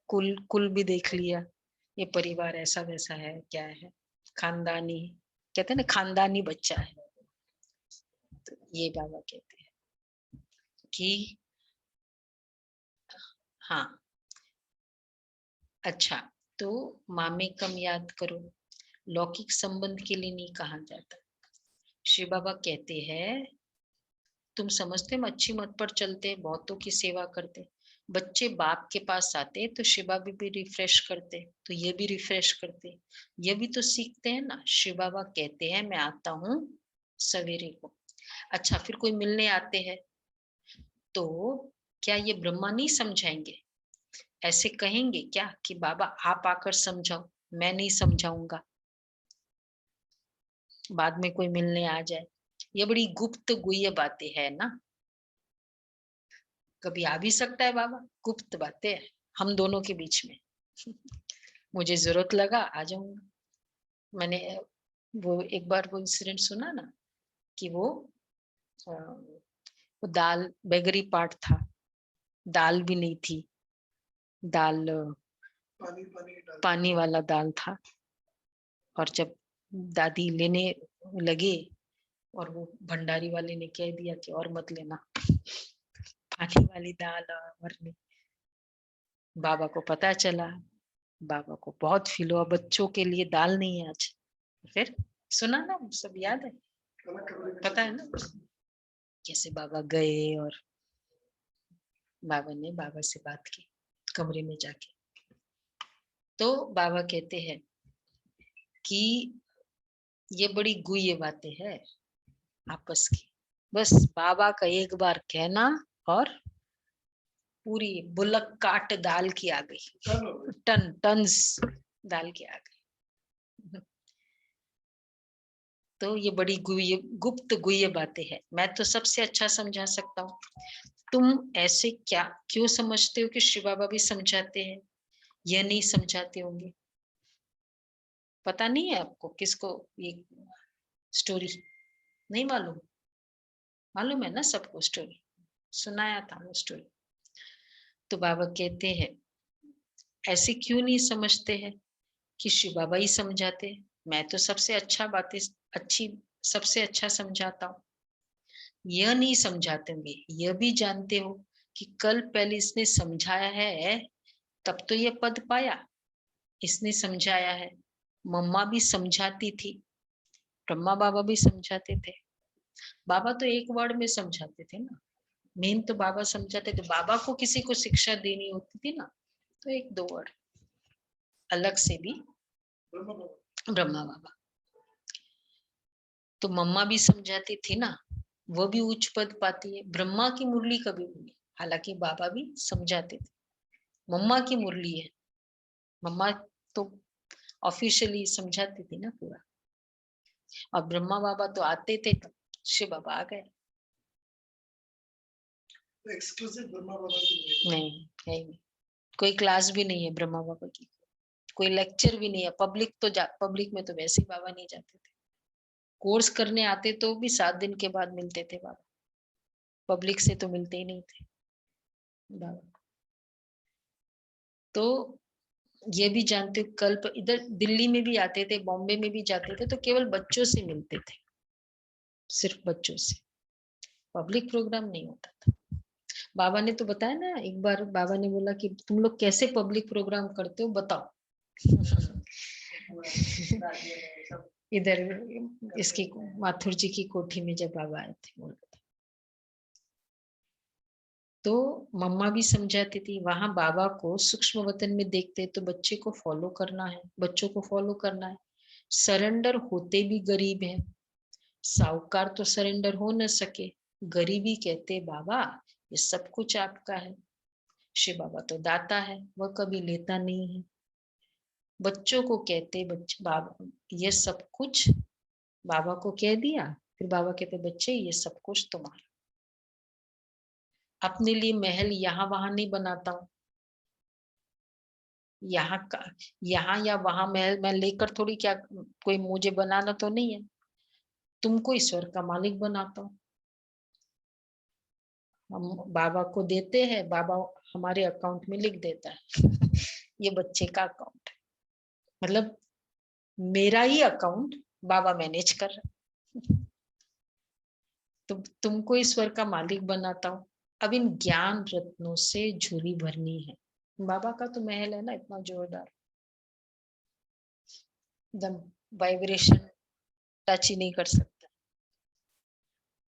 कुल भी देख लिया, ये परिवार ऐसा वैसा है, क्या है, खानदानी, कहते हैं ना खानदानी बच्चा है। तो ये बाबा कहते हैं कि हाँ अच्छा, तो मामे कम याद करो, लौकिक संबंध के लिए नहीं कहा जाता। श्री बाबा कहते हैं तुम समझते हम अच्छी मत पर चलते, बहुतों की सेवा करते, बच्चे बाप के पास आते तो शिवा भी रिफ्रेश करते, तो ये भी रिफ्रेश करते, ये भी तो सीखते हैं ना। शिव बाबा कहते हैं मैं आता हूँ सवेरे को। अच्छा, फिर कोई मिलने आते हैं तो क्या ये ब्रह्मा नहीं समझाएंगे? ऐसे कहेंगे क्या कि बाबा आप आकर समझाओ, मैं नहीं समझाऊंगा, बाद में कोई मिलने आ जाए? ये बड़ी गुप्त गुह्य बातें है ना। कभी आ भी सकता है बाबा, गुप्त बातें है हम दोनों के बीच में। मुझे जरूरत लगा आ जाऊंगा। मैंने वो एक बार वो इंसिडेंट सुना ना, कि वो दाल बेगरी पार्ट था, दाल भी नहीं थी, दाल पानी वाला दाल था, और जब दादी लेने लगे और वो भंडारी वाले ने कह दिया कि और मत लेना, पानी वाली दाल और नहीं। बाबा को पता चला, बाबा को बहुत फील हुआ, बच्चों के लिए दाल नहीं है आज। फिर सुना ना, सब याद है, पता है ना कैसे बाबा गए और बाबा ने बाबा से बात की कमरे में जाके। तो बाबा कहते हैं कि ये बड़ी गुह्य बातें है आपस की, बस बाबा का एक बार कहना और पूरी बुलक काट दाल की आ गई, टन्स दाल की आ गई। तो ये बड़ी गुप्त गुह्य बातें हैं। मैं तो सबसे अच्छा समझा सकता हूँ। तुम ऐसे क्या क्यों समझते हो कि शिव बाबा भी समझाते हैं, यह नहीं समझाते होंगे? पता नहीं है आपको किसको ये स्टोरी नहीं मालूम? मालूम है ना सबको, स्टोरी सुनाया था वो स्टोरी। तो बाबा कहते हैं ऐसे क्यों नहीं समझते हैं कि शिव बाबा ही समझाते हैं। मैं तो सबसे सबसे अच्छा समझाता हूँ। यह नहीं समझाते होंगे, यह भी जानते हो कि कल पहले इसने समझाया है, तब तो ये पद पाया। इसने समझाया है, मम्मा भी समझाती थी, ब्रह्मा बाबा भी समझाते थे। बाबा तो एक वर्ड में समझाते थे ना, मेन तो बाबा समझाते थे। बाबा को किसी को शिक्षा देनी होती थी ना, तो एक दो वर्ड अलग से भी ब्रह्मा बाबा। तो मम्मा भी समझाती थी ना, वो भी उच्च पद पाती है। ब्रह्मा की मुरली कभी नहीं, हालांकि बाबा भी समझाते थे। मम्मा की मुरली है, मम्मा तो ऑफिशियली समझाती थी ना पूरा। और ब्रह्मा बाबा तो आते थे, तो शिव बाबा आ गए।
एक्सक्लूसिव ब्रह्मा बाबा की
नहीं है नहीं, कोई क्लास भी नहीं है ब्रह्मा बाबा की, कोई लेक्चर भी नहीं है। पब्लिक में तो वैसे ही बाबा नहीं जाते थे। कोर्स करने आते तो भी 7 दिन के बाद मिलते थे बाबा, पब्लिक से तो मिलते ही नहीं थे बाबा। तो ये भी जानते हो, कल इधर दिल्ली में भी आते थे, बॉम्बे में भी जाते थे, तो केवल बच्चों से मिलते थे, सिर्फ बच्चों से, पब्लिक प्रोग्राम नहीं होता था। बाबा ने तो बताया ना, एक बार बाबा ने बोला कि तुम लोग कैसे पब्लिक प्रोग्राम करते हो बताओ। इधर इसकी माथुर जी की कोठी में जब बाबा आए थे बोला था। तो मम्मा भी समझाती थी, वहां बाबा को सूक्ष्म वतन में देखते तो बच्चे को फॉलो करना है, बच्चों को फॉलो करना है। सरेंडर होते भी गरीब है, साहूकार तो सरेंडर हो न सके, गरीबी कहते बाबा ये सब कुछ आपका है। शिव बाबा तो दाता है, वह कभी लेता नहीं है। बच्चों को कहते बच्चे बाबा ये सब कुछ, बाबा को कह दिया, फिर बाबा कहते बच्चे ये सब कुछ तुम्हारा। अपने लिए महल यहाँ वहां नहीं बनाता हूँ, यहाँ या वहां महल मैं लेकर थोड़ी, क्या कोई मुझे बनाना तो नहीं है, तुमको ईश्वर का मालिक बनाता हूँ। हम बाबा को देते हैं, बाबा हमारे अकाउंट में लिख देता है ये बच्चे का अकाउंट है, मतलब मेरा ही अकाउंट बाबा मैनेज कर रहा है। तो तुमको ईश्वर का मालिक बनाता हूँ। अब इन ज्ञान रत्नों से झोली भरनी है। बाबा का तो महल है ना इतना जोरदार, एकदम वाइब्रेशन टच ही नहीं कर सकता।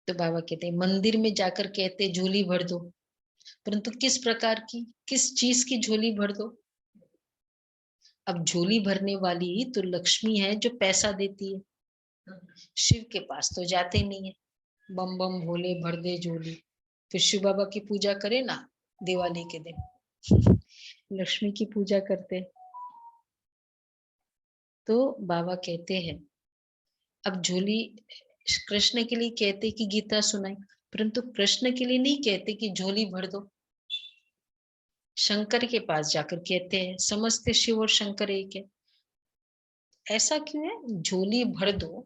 तो बाबा कहते हैं मंदिर में जाकर कहते झोली भर दो, परंतु किस प्रकार की, किस चीज की झोली भर दो? अब झोली भरने वाली तो लक्ष्मी है जो पैसा देती है, शिव के पास तो जाते नहीं है। बम बम भोले भर दे झोली, फिर शिव बाबा की पूजा करे ना दिवाली के दिन लक्ष्मी की पूजा करते। तो बाबा कहते हैं अब झोली कृष्ण के लिए कहते कि गीता सुनाई, परंतु कृष्ण के लिए नहीं कहते कि झोली भर दो। शंकर के पास जाकर कहते हैं, समझते शिव और शंकर एक है। ऐसा क्यों है? झोली भर दो,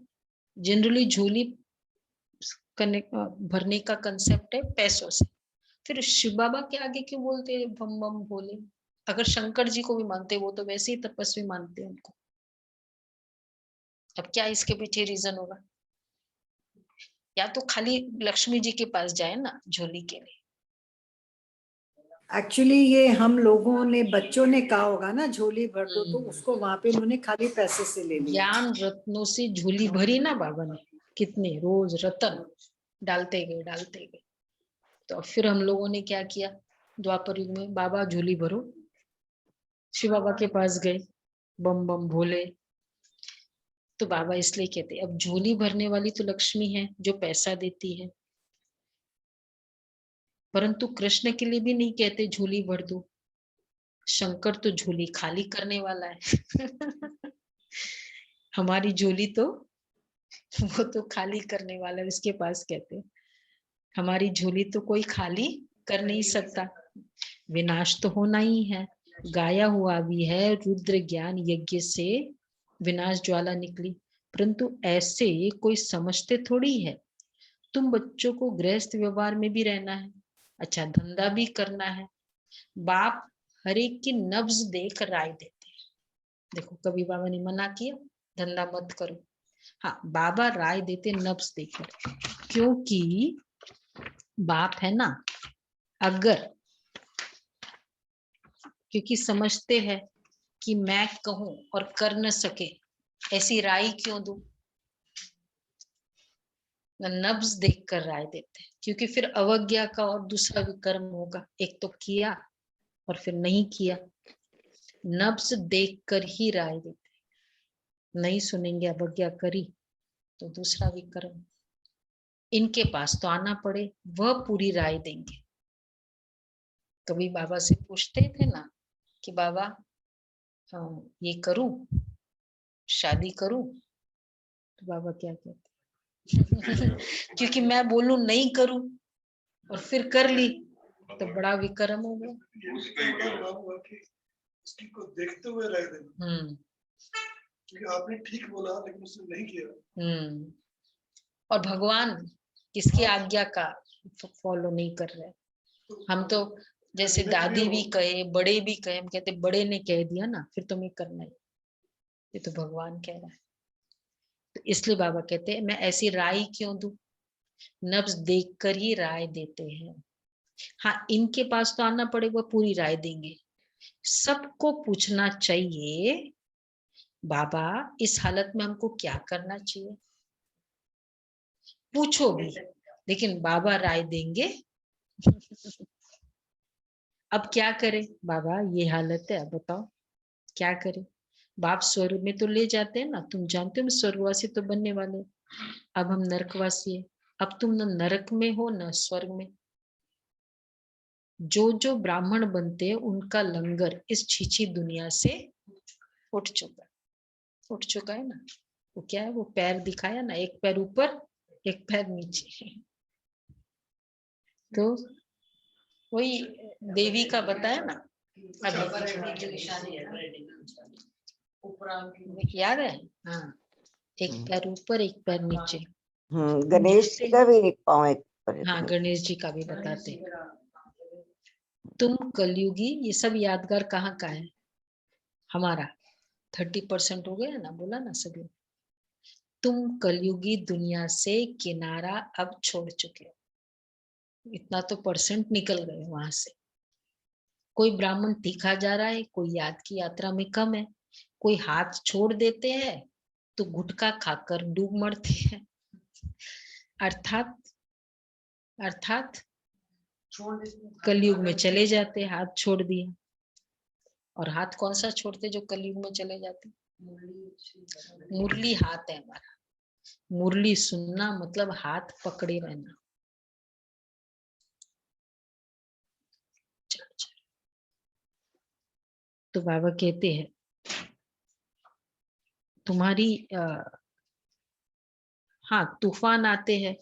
जनरली झोली भरने का कंसेप्ट है पैसों से। फिर शिव बाबा के आगे क्यों बोलते हैं बम बम भोले? अगर शंकर जी को भी मानते, वो तो वैसे ही तपस्वी मानते हैं उनको। अब क्या इसके पीछे रीजन होगा? या तो खाली लक्ष्मी जी के पास जाए ना झोली के लिए।
एक्चुअली ये हम लोगों ने, बच्चों ने कहा होगा ना झोली भर दो, तो उसको वहां पे उन्होंने खाली पैसे से ले लिया।
ज्ञान रत्नों से झोली भरी ना बाबा ने, कितने रोज रतन, डालते गए। तो फिर हम लोगों ने क्या किया, द्वापर युग में, बाबा झोली भरो, शिव बाबा के पास गए, बम बम भोले। तो बाबा इसलिए कहते अब झोली भरने वाली तो लक्ष्मी है जो पैसा देती है, परंतु कृष्ण के लिए भी नहीं कहते झोली भर दो, शंकर तो झोली खाली करने वाला है। हमारी झोली तो वो तो खाली करने वाला है, उसके पास कहते हैं हमारी झोली तो कोई खाली कर नहीं सकता, विनाश तो होना ही है, गाया हुआ भी है, रुद्र ज्ञान यज्ञ से विनाश ज्वाला निकली, परंतु ऐसे कोई समझते थोड़ी है। तुम बच्चों को गृहस्थ व्यवहार में भी रहना है, अच्छा धंधा भी करना है, बाप हर एक की नब्ज देख राय देते हैं। देखो कभी बाबा ने मना किया धंधा मत करो, हाँ बाबा राय देते नब्ज देकर, क्योंकि बाप है ना, अगर क्योंकि समझते हैं कि मैं कहूं और कर न सके, ऐसी राय क्यों दूं, नब्ज देखकर राय देते हैं, क्योंकि फिर अवज्ञा का और दूसरा विकर्म होगा, एक तो किया और फिर नहीं किया, नब्ज देखकर ही राय देते, नहीं सुनेंगे अवज्ञा करी तो दूसरा विकर्म, इनके पास तो आना पड़े, वह पूरी राय देंगे। कभी बाबा से पूछते थे ना कि बाबा ये करूं, शादी करूं, तो बाबा क्या कहते क्योंकि मैं बोलूं नहीं करूं और फिर कर ली तो बड़ा विक्रम हो गया।
उसकी को देखते हुए राय देना, क्योंकि आपने ठीक बोला लेकिन उसने नहीं किया।
और भगवान किसकी आज्ञा का फॉलो नहीं कर रहे, हम तो जैसे दादी भी कहे, बड़े भी कहे, हम कहते बड़े ने कह दिया ना फिर तुम्हें करना ही, ये तो भगवान कह रहा है। तो इसलिए बाबा कहते हैं मैं ऐसी राय क्यों दूं, नब्ज देखकर ही राय देते हैं। हाँ इनके पास तो आना पड़ेगा, पूरी राय देंगे। सबको पूछना चाहिए बाबा इस हालत में हमको क्या करना चाहिए, पूछो भी, लेकिन बाबा राय देंगे। अब क्या करें बाबा, ये हालत है, अब बताओ क्या करें। बाप स्वर्ग में तो ले जाते हैं ना, तुम जानते हो स्वर्गवासी तो बनने वाले, अब हम नरकवासी है। अब तुम न नरक में हो न स्वर्ग में। जो जो ब्राह्मण बनते हैं उनका लंगर इस छीछी दुनिया से उठ चुका है ना। वो क्या है, वो पैर दिखाया ना, एक पैर ऊपर एक पैर नीचे, तो वही देवी का बताया ना, याद है, हाँ एक पैर ऊपर एक पैर नीचे।
गणेश जी का भी एक पाँव एक पर।
हाँ गणेश जी का भी बताते। तुम कलयुगी, ये सब यादगार कहाँ का है हमारा, 30% हो गया ना, बोला ना सभी। तुम कलयुगी दुनिया से किनारा अब छोड़ चुके हो, इतना तो परसेंट निकल गए वहां से। कोई ब्राह्मण तीखा जा रहा है, कोई याद की यात्रा में कम है, कोई हाथ छोड़ देते हैं तो गुटखा खाकर डूब मरते हैं। अर्थात कलयुग में चले जाते, हाथ छोड़ दिया। और हाथ कौन सा छोड़ते जो कलयुग में चले जाते, मुरली हाथ है हमारा। मुरली सुनना मतलब हाथ पकड़े रहना। तो बाबा कहते हैं तुम्हारी हाँ तूफान आते हैं,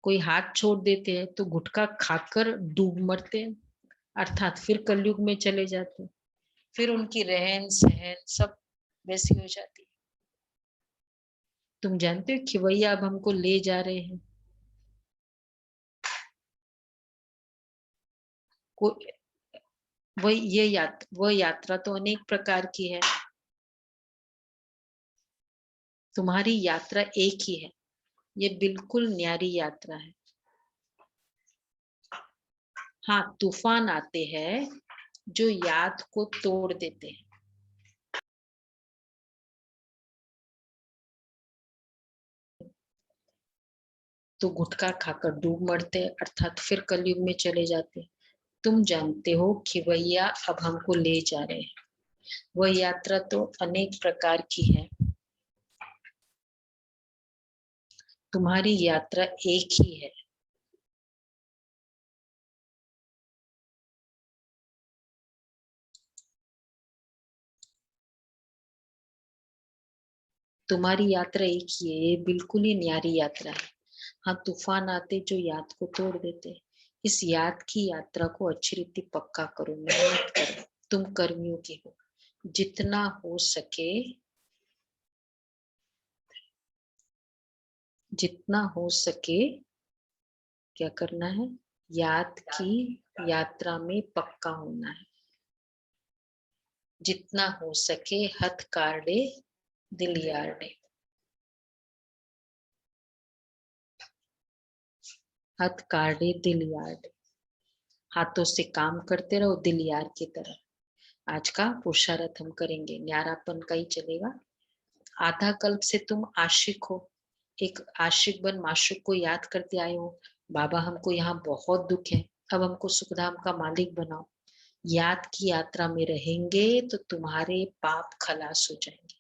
कोई हाथ छोड़ देते हैं तो गुटखा खाकर डूब मरते हैं, अर्थात फिर कलयुग में चले जाते हैं। फिर उनकी रहन सहन सब वैसी हो जाती है। तुम जानते हो खिवैया अब हमको ले जा रहे हैं, वह यात्रा तो अनेक प्रकार की है, तुम्हारी यात्रा एक ही है, ये बिल्कुल न्यारी यात्रा है। हाँ तूफान आते हैं जो याद को तोड़ देते हैं। तो गुटखा खाकर डूब मरते, अर्थात फिर कलयुग में चले जाते। तुम जानते हो कि भैया अब हमको ले जा रहे हैं। वह यात्रा तो अनेक प्रकार की है, तुम्हारी यात्रा एक ही है। तुम्हारी यात्रा एक ही है, ये बिल्कुल ही न्यारी यात्रा है। हाँ, तूफान आते जो याद को तोड़ देते। इस याद की यात्रा को अच्छी रीति पक्का करो, मेहनत करो। तुम कर्मियों की हो, जितना हो सके क्या करना है, याद की यात्रा में पक्का होना है। जितना हो सके हथ काढ़े दिल यार्डे। हथ काढ़े दिल यार्डे, हाथों से काम करते रहो दिल यार की तरह। आज का पुरुषार्थ हम करेंगे, न्यारापन का ही चलेगा। आधा कल्प से तुम आशिक हो, एक आशिक बन माशूक को याद करते आए हो। बाबा हमको यहाँ बहुत दुख है, अब हमको सुखधाम का मालिक बनाओ। याद की यात्रा में रहेंगे तो तुम्हारे पाप खलास हो जाएंगे।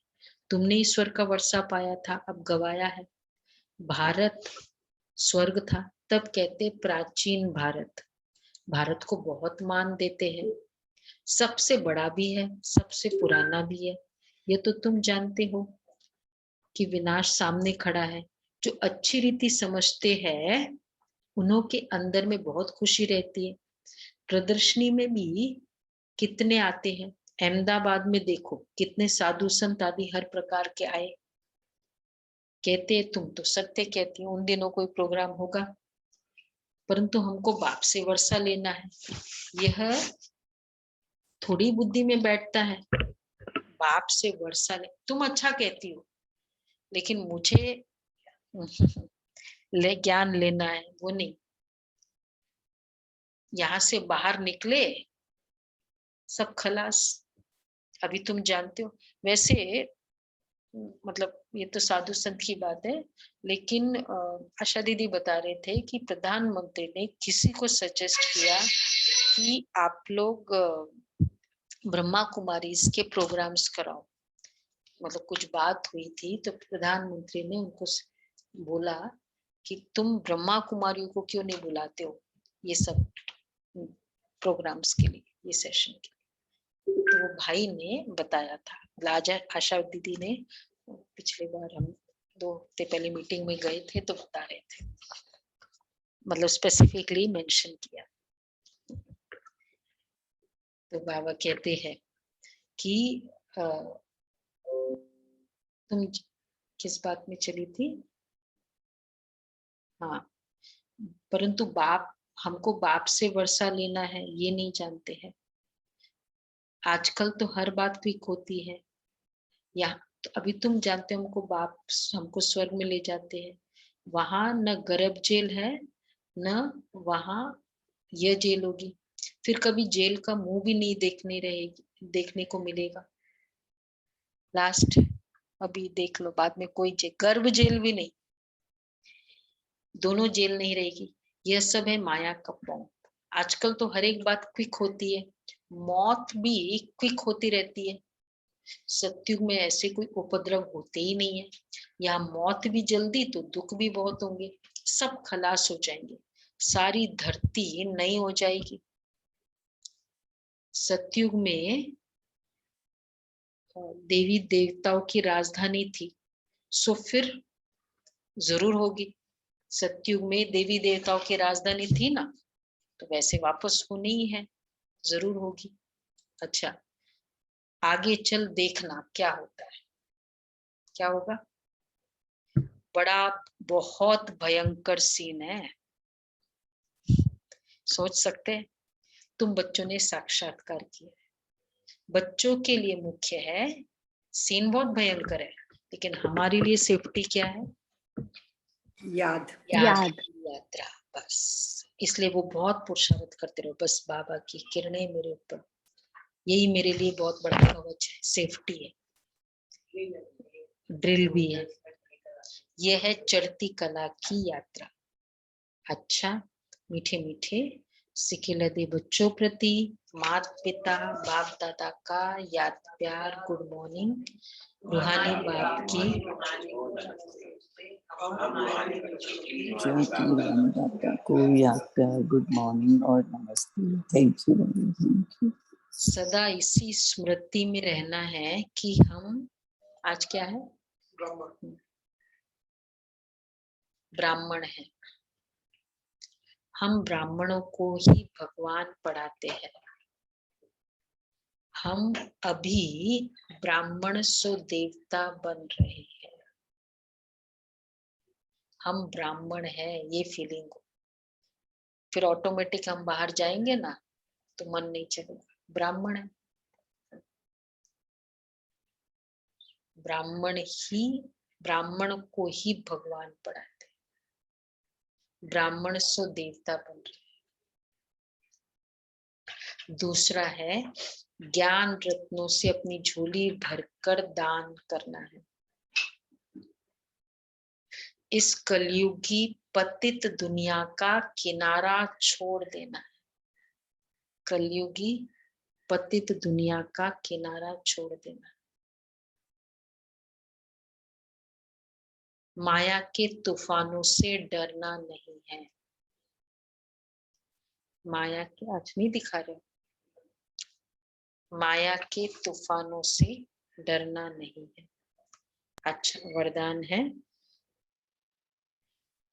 तुमने ईश्वर का वर्षा पाया था, अब गवाया है। भारत स्वर्ग था, तब कहते प्राचीन भारत। भारत को बहुत मान देते हैं, सबसे बड़ा भी है, सबसे पुराना भी है। ये तो तुम जानते हो कि विनाश सामने खड़ा है। जो अच्छी रीति समझते हैं उन्हों के अंदर में बहुत खुशी रहती है। प्रदर्शनी में भी कितने आते हैं, अहमदाबाद में देखो कितने साधु संत आदि हर प्रकार के आए। कहते तुम तो सत्य कहती हो, उन दिनों कोई प्रोग्राम होगा, परंतु हमको बाप से वर्षा लेना है। यह थोड़ी बुद्धि में बैठता है, बाप से वर्षा ले। तुम अच्छा कहती हो, लेकिन मुझे ज्ञान लेना है, वो नहीं। यहाँ से बाहर निकले सब खलास। अभी तुम जानते हो, वैसे मतलब ये तो साधु संत की बात है, लेकिन आशा दीदी बता रहे थे कि प्रधानमंत्री ने किसी को सजेस्ट किया कि आप लोग ब्रह्मा कुमारी इसके प्रोग्राम्स कराओ। मतलब कुछ बात हुई थी तो प्रधानमंत्री ने उनको बोला कि तुम ब्रह्मा कुमारियों को क्यों नहीं बुलाते हो ये सब प्रोग्राम्स के लिए, ये सेशन के लिए। तो वो भाई ने बताया था, आशा दीदी ने पिछले बार हम 2 हफ्ते पहले मीटिंग में गए थे तो बता रहे थे, मतलब स्पेसिफिकली मेंशन किया। तो बाबा कहते हैं कि तुम किस बात में चली थी? हाँ, परंतु बाप हमको बाप से वर्षा लेना है ये नहीं जानते हैं। आजकल तो हर बात क्विक होती है। या तो अभी तुम जानते हो हमको बाप हमको स्वर्ग में ले जाते हैं, वहां न गर्भ जेल है न वहां यह जेल होगी। फिर कभी जेल का मुंह भी नहीं देखने को मिलेगा। लास्ट अभी देख लो, बाद में कोई गर्भ जेल भी नहीं, दोनों जेल नहीं रहेगी। यह सब है माया का पौंग। आजकल तो हर एक बात क्विक होती है, मौत भी क्विक होती रहती है। सत्युग में ऐसे कोई उपद्रव होते ही नहीं है। यहाँ मौत भी जल्दी तो दुख भी बहुत होंगे, सब खलास हो जाएंगे, सारी धरती नई हो जाएगी। सत्युग में देवी देवताओं की राजधानी थी, सो फिर जरूर होगी। सत्युग में देवी देवताओं की राजधानी थी ना, तो वैसे वापस होनी ही है, जरूर होगी। अच्छा, आगे चल देखना क्या होता है, क्या होगा। बड़ा बहुत भयंकर सीन है, सोच सकते हैं। तुम बच्चों ने साक्षात्कार किया है, बच्चों के लिए मुख्य है, सीन बहुत भयंकर है, लेकिन हमारे लिए सेफ्टी क्या है?
याद
यात्रा। बस इसलिए वो बहुत पुरुषार्थ करते रहो। बस बाबा की किरणें मेरे ऊपर, यही मेरे लिए बहुत बड़ा कवच है, सेफ्टी है, ड्रिल भी है। यह है चढ़ती कला की यात्रा। अच्छा मीठे मीठे सिकिलदे बच्चों प्रति माता पिता बाप दादा का याद प्यार गुड मॉर्निंग। रूहानी बाप की
ज्योति दादा को याद प्यार गुड मॉर्निंग और नमस्ते। Thank you.
सदा इसी स्मृति में रहना है कि हम आज क्या है, ब्राह्मण है। हम ब्राह्मणों को ही भगवान पढ़ाते हैं। हम अभी ब्राह्मण सो देवता बन रहे हैं। हम ब्राह्मण है ये फीलिंग हो, फिर ऑटोमेटिक हम बाहर जाएंगे ना तो मन नहीं चलेगा। ब्राह्मण है, ब्राह्मण को ही भगवान पढ़ाते, ब्राह्मण सो देवता बन रहे। दूसरा है ज्ञान रत्नों से अपनी झोली भरकर दान करना है। इस कलयुगी पतित दुनिया का किनारा छोड़ देना है। कलयुगी पतित दुनिया का किनारा छोड़ देना। माया के तूफानों से डरना नहीं है। माया के आज नहीं दिखा रहे, माया के तूफानों से डरना नहीं है। अच्छा वरदान है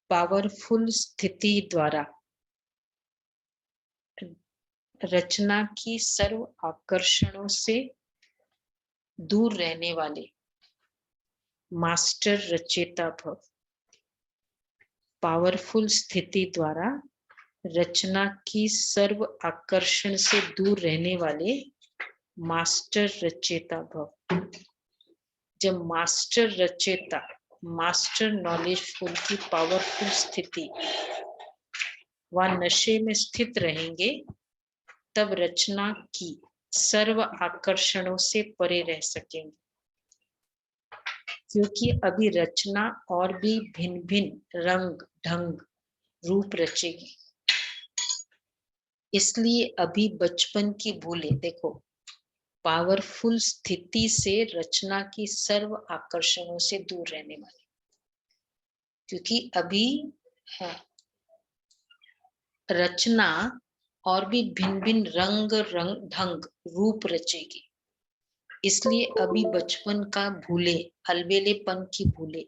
पावरफुल स्थिति द्वारा रचना की सर्व आकर्षणों से दूर रहने वाले मास्टर रचेता भव। पावरफुल स्थिति द्वारा रचना की सर्व आकर्षण से दूर रहने वाले मास्टर रचेता भव। जब मास्टर रचेता, मास्टर नॉलेजफुल की पावरफुल स्थिति व नशे में स्थित रहेंगे तब रचना की सर्व आकर्षणों से परे रह सकेंगे। क्योंकि अभी रचना और भी भिन्न भिन्न रंग ढंग रूप रचेगी। इसलिए अभी बचपन की भूलें, देखो पावरफुल स्थिति से रचना की सर्व आकर्षणों से दूर रहने वाले, क्योंकि अभी है रचना और भी भिन्न भिन्न रंग ढंग रूप रचेगी। इसलिए अभी बचपन का भूले, अलबेलेपन की भूले,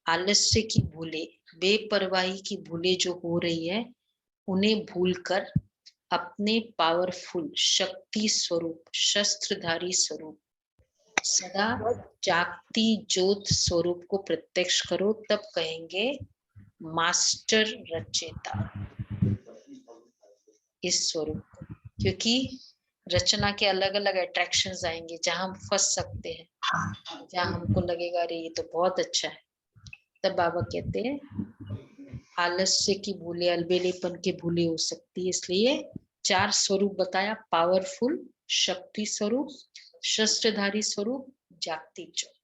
आलस्य की भूले, बेपरवाही की भूले जो हो रही है उन्हें भूलकर अपने पावरफुल शक्ति स्वरूप, शस्त्रधारी स्वरूप, सदा जागती ज्योत स्वरूप को प्रत्यक्ष करो। तब कहेंगे मास्टर रचेता इस स्वरूप को। क्योंकि रचना के अलग अलग अट्रैक्शंस आएंगे जहां हम फंस सकते हैं, जहां हमको लगेगा अरे ये तो बहुत अच्छा है। तब बाबा कहते हैं आलस्य की भूले, अलबेलेपन के भूले हो सकती है। इसलिए 4 स्वरूप बताया, पावरफुल शक्ति स्वरूप, शस्त्रधारी स्वरूप, जागती ज्योत।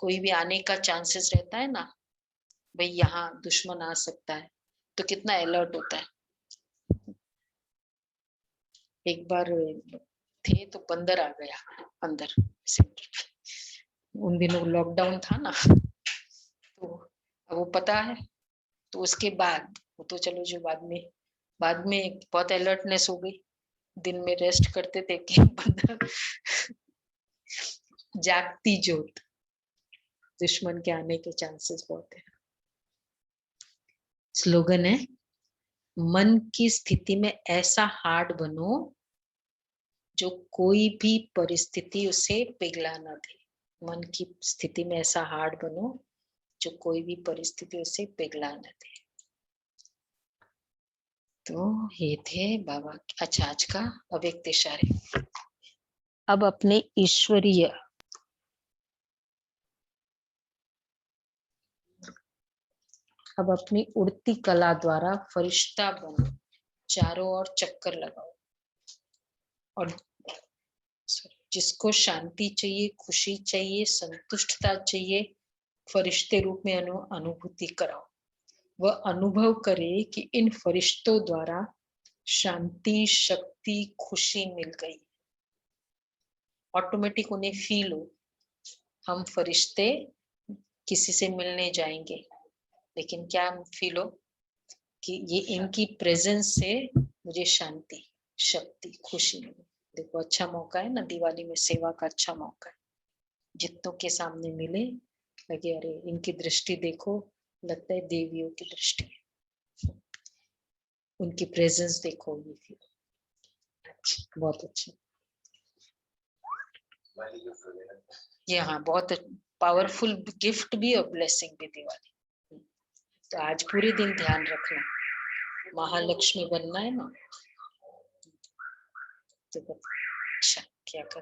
कोई भी आने का चांसेस रहता है ना, भाई यहाँ दुश्मन आ सकता है, तो कितना अलर्ट होता है। एक बार थे तो बंदर आ गया अंदर सेंटर। उन दिनों लॉकडाउन था ना, तो वो पता है। तो उसके बाद वो तो चलो जो बाद में बहुत अलर्टनेस हो गई। दिन में रेस्ट करते थे कि बंदर जागती ज्योत, दुश्मन के आने के चांसेस बहुत है। स्लोगन है मन की स्थिति में ऐसा हार्ड बनो जो कोई भी परिस्थिति उसे पिघला ना दे। मन की स्थिति में ऐसा हार्ड बनो जो कोई भी परिस्थिति उसे पिघला ना दे। तो ये थे बाबा। अच्छा आज का अव्यक्त इशारे। अब अपने ईश्वरीय अब अपनी उड़ती कला द्वारा फरिश्ता बनो, चारों ओर चक्कर लगाओ और जिसको शांति चाहिए, खुशी चाहिए, संतुष्टता चाहिए, फरिश्ते रूप में अनुभूति कराओ। वह अनुभव करे कि इन फरिश्तों द्वारा शांति, शक्ति, खुशी मिल गई। ऑटोमेटिक उन्हें फील हो, हम फरिश्ते किसी से मिलने जाएंगे, लेकिन क्या फील हो कि ये इनकी प्रेजेंस से मुझे शांति, शक्ति, खुशी मिली। देखो अच्छा मौका है ना, दिवाली में सेवा का अच्छा मौका है। जितनों के सामने मिले, लगे अरे इनकी दृष्टि देखो, लगता है देवियों की दृष्टि है, उनकी प्रेजेंस देखो, ये फील। अच्छा, बहुत अच्छा। ये हाँ, बहुत पावरफुल गिफ्ट भी और ब्लेसिंग भी दिवाली। तो आज पूरे दिन ध्यान रखना, महालक्ष्मी बनना है ना। तो अच्छा क्या कर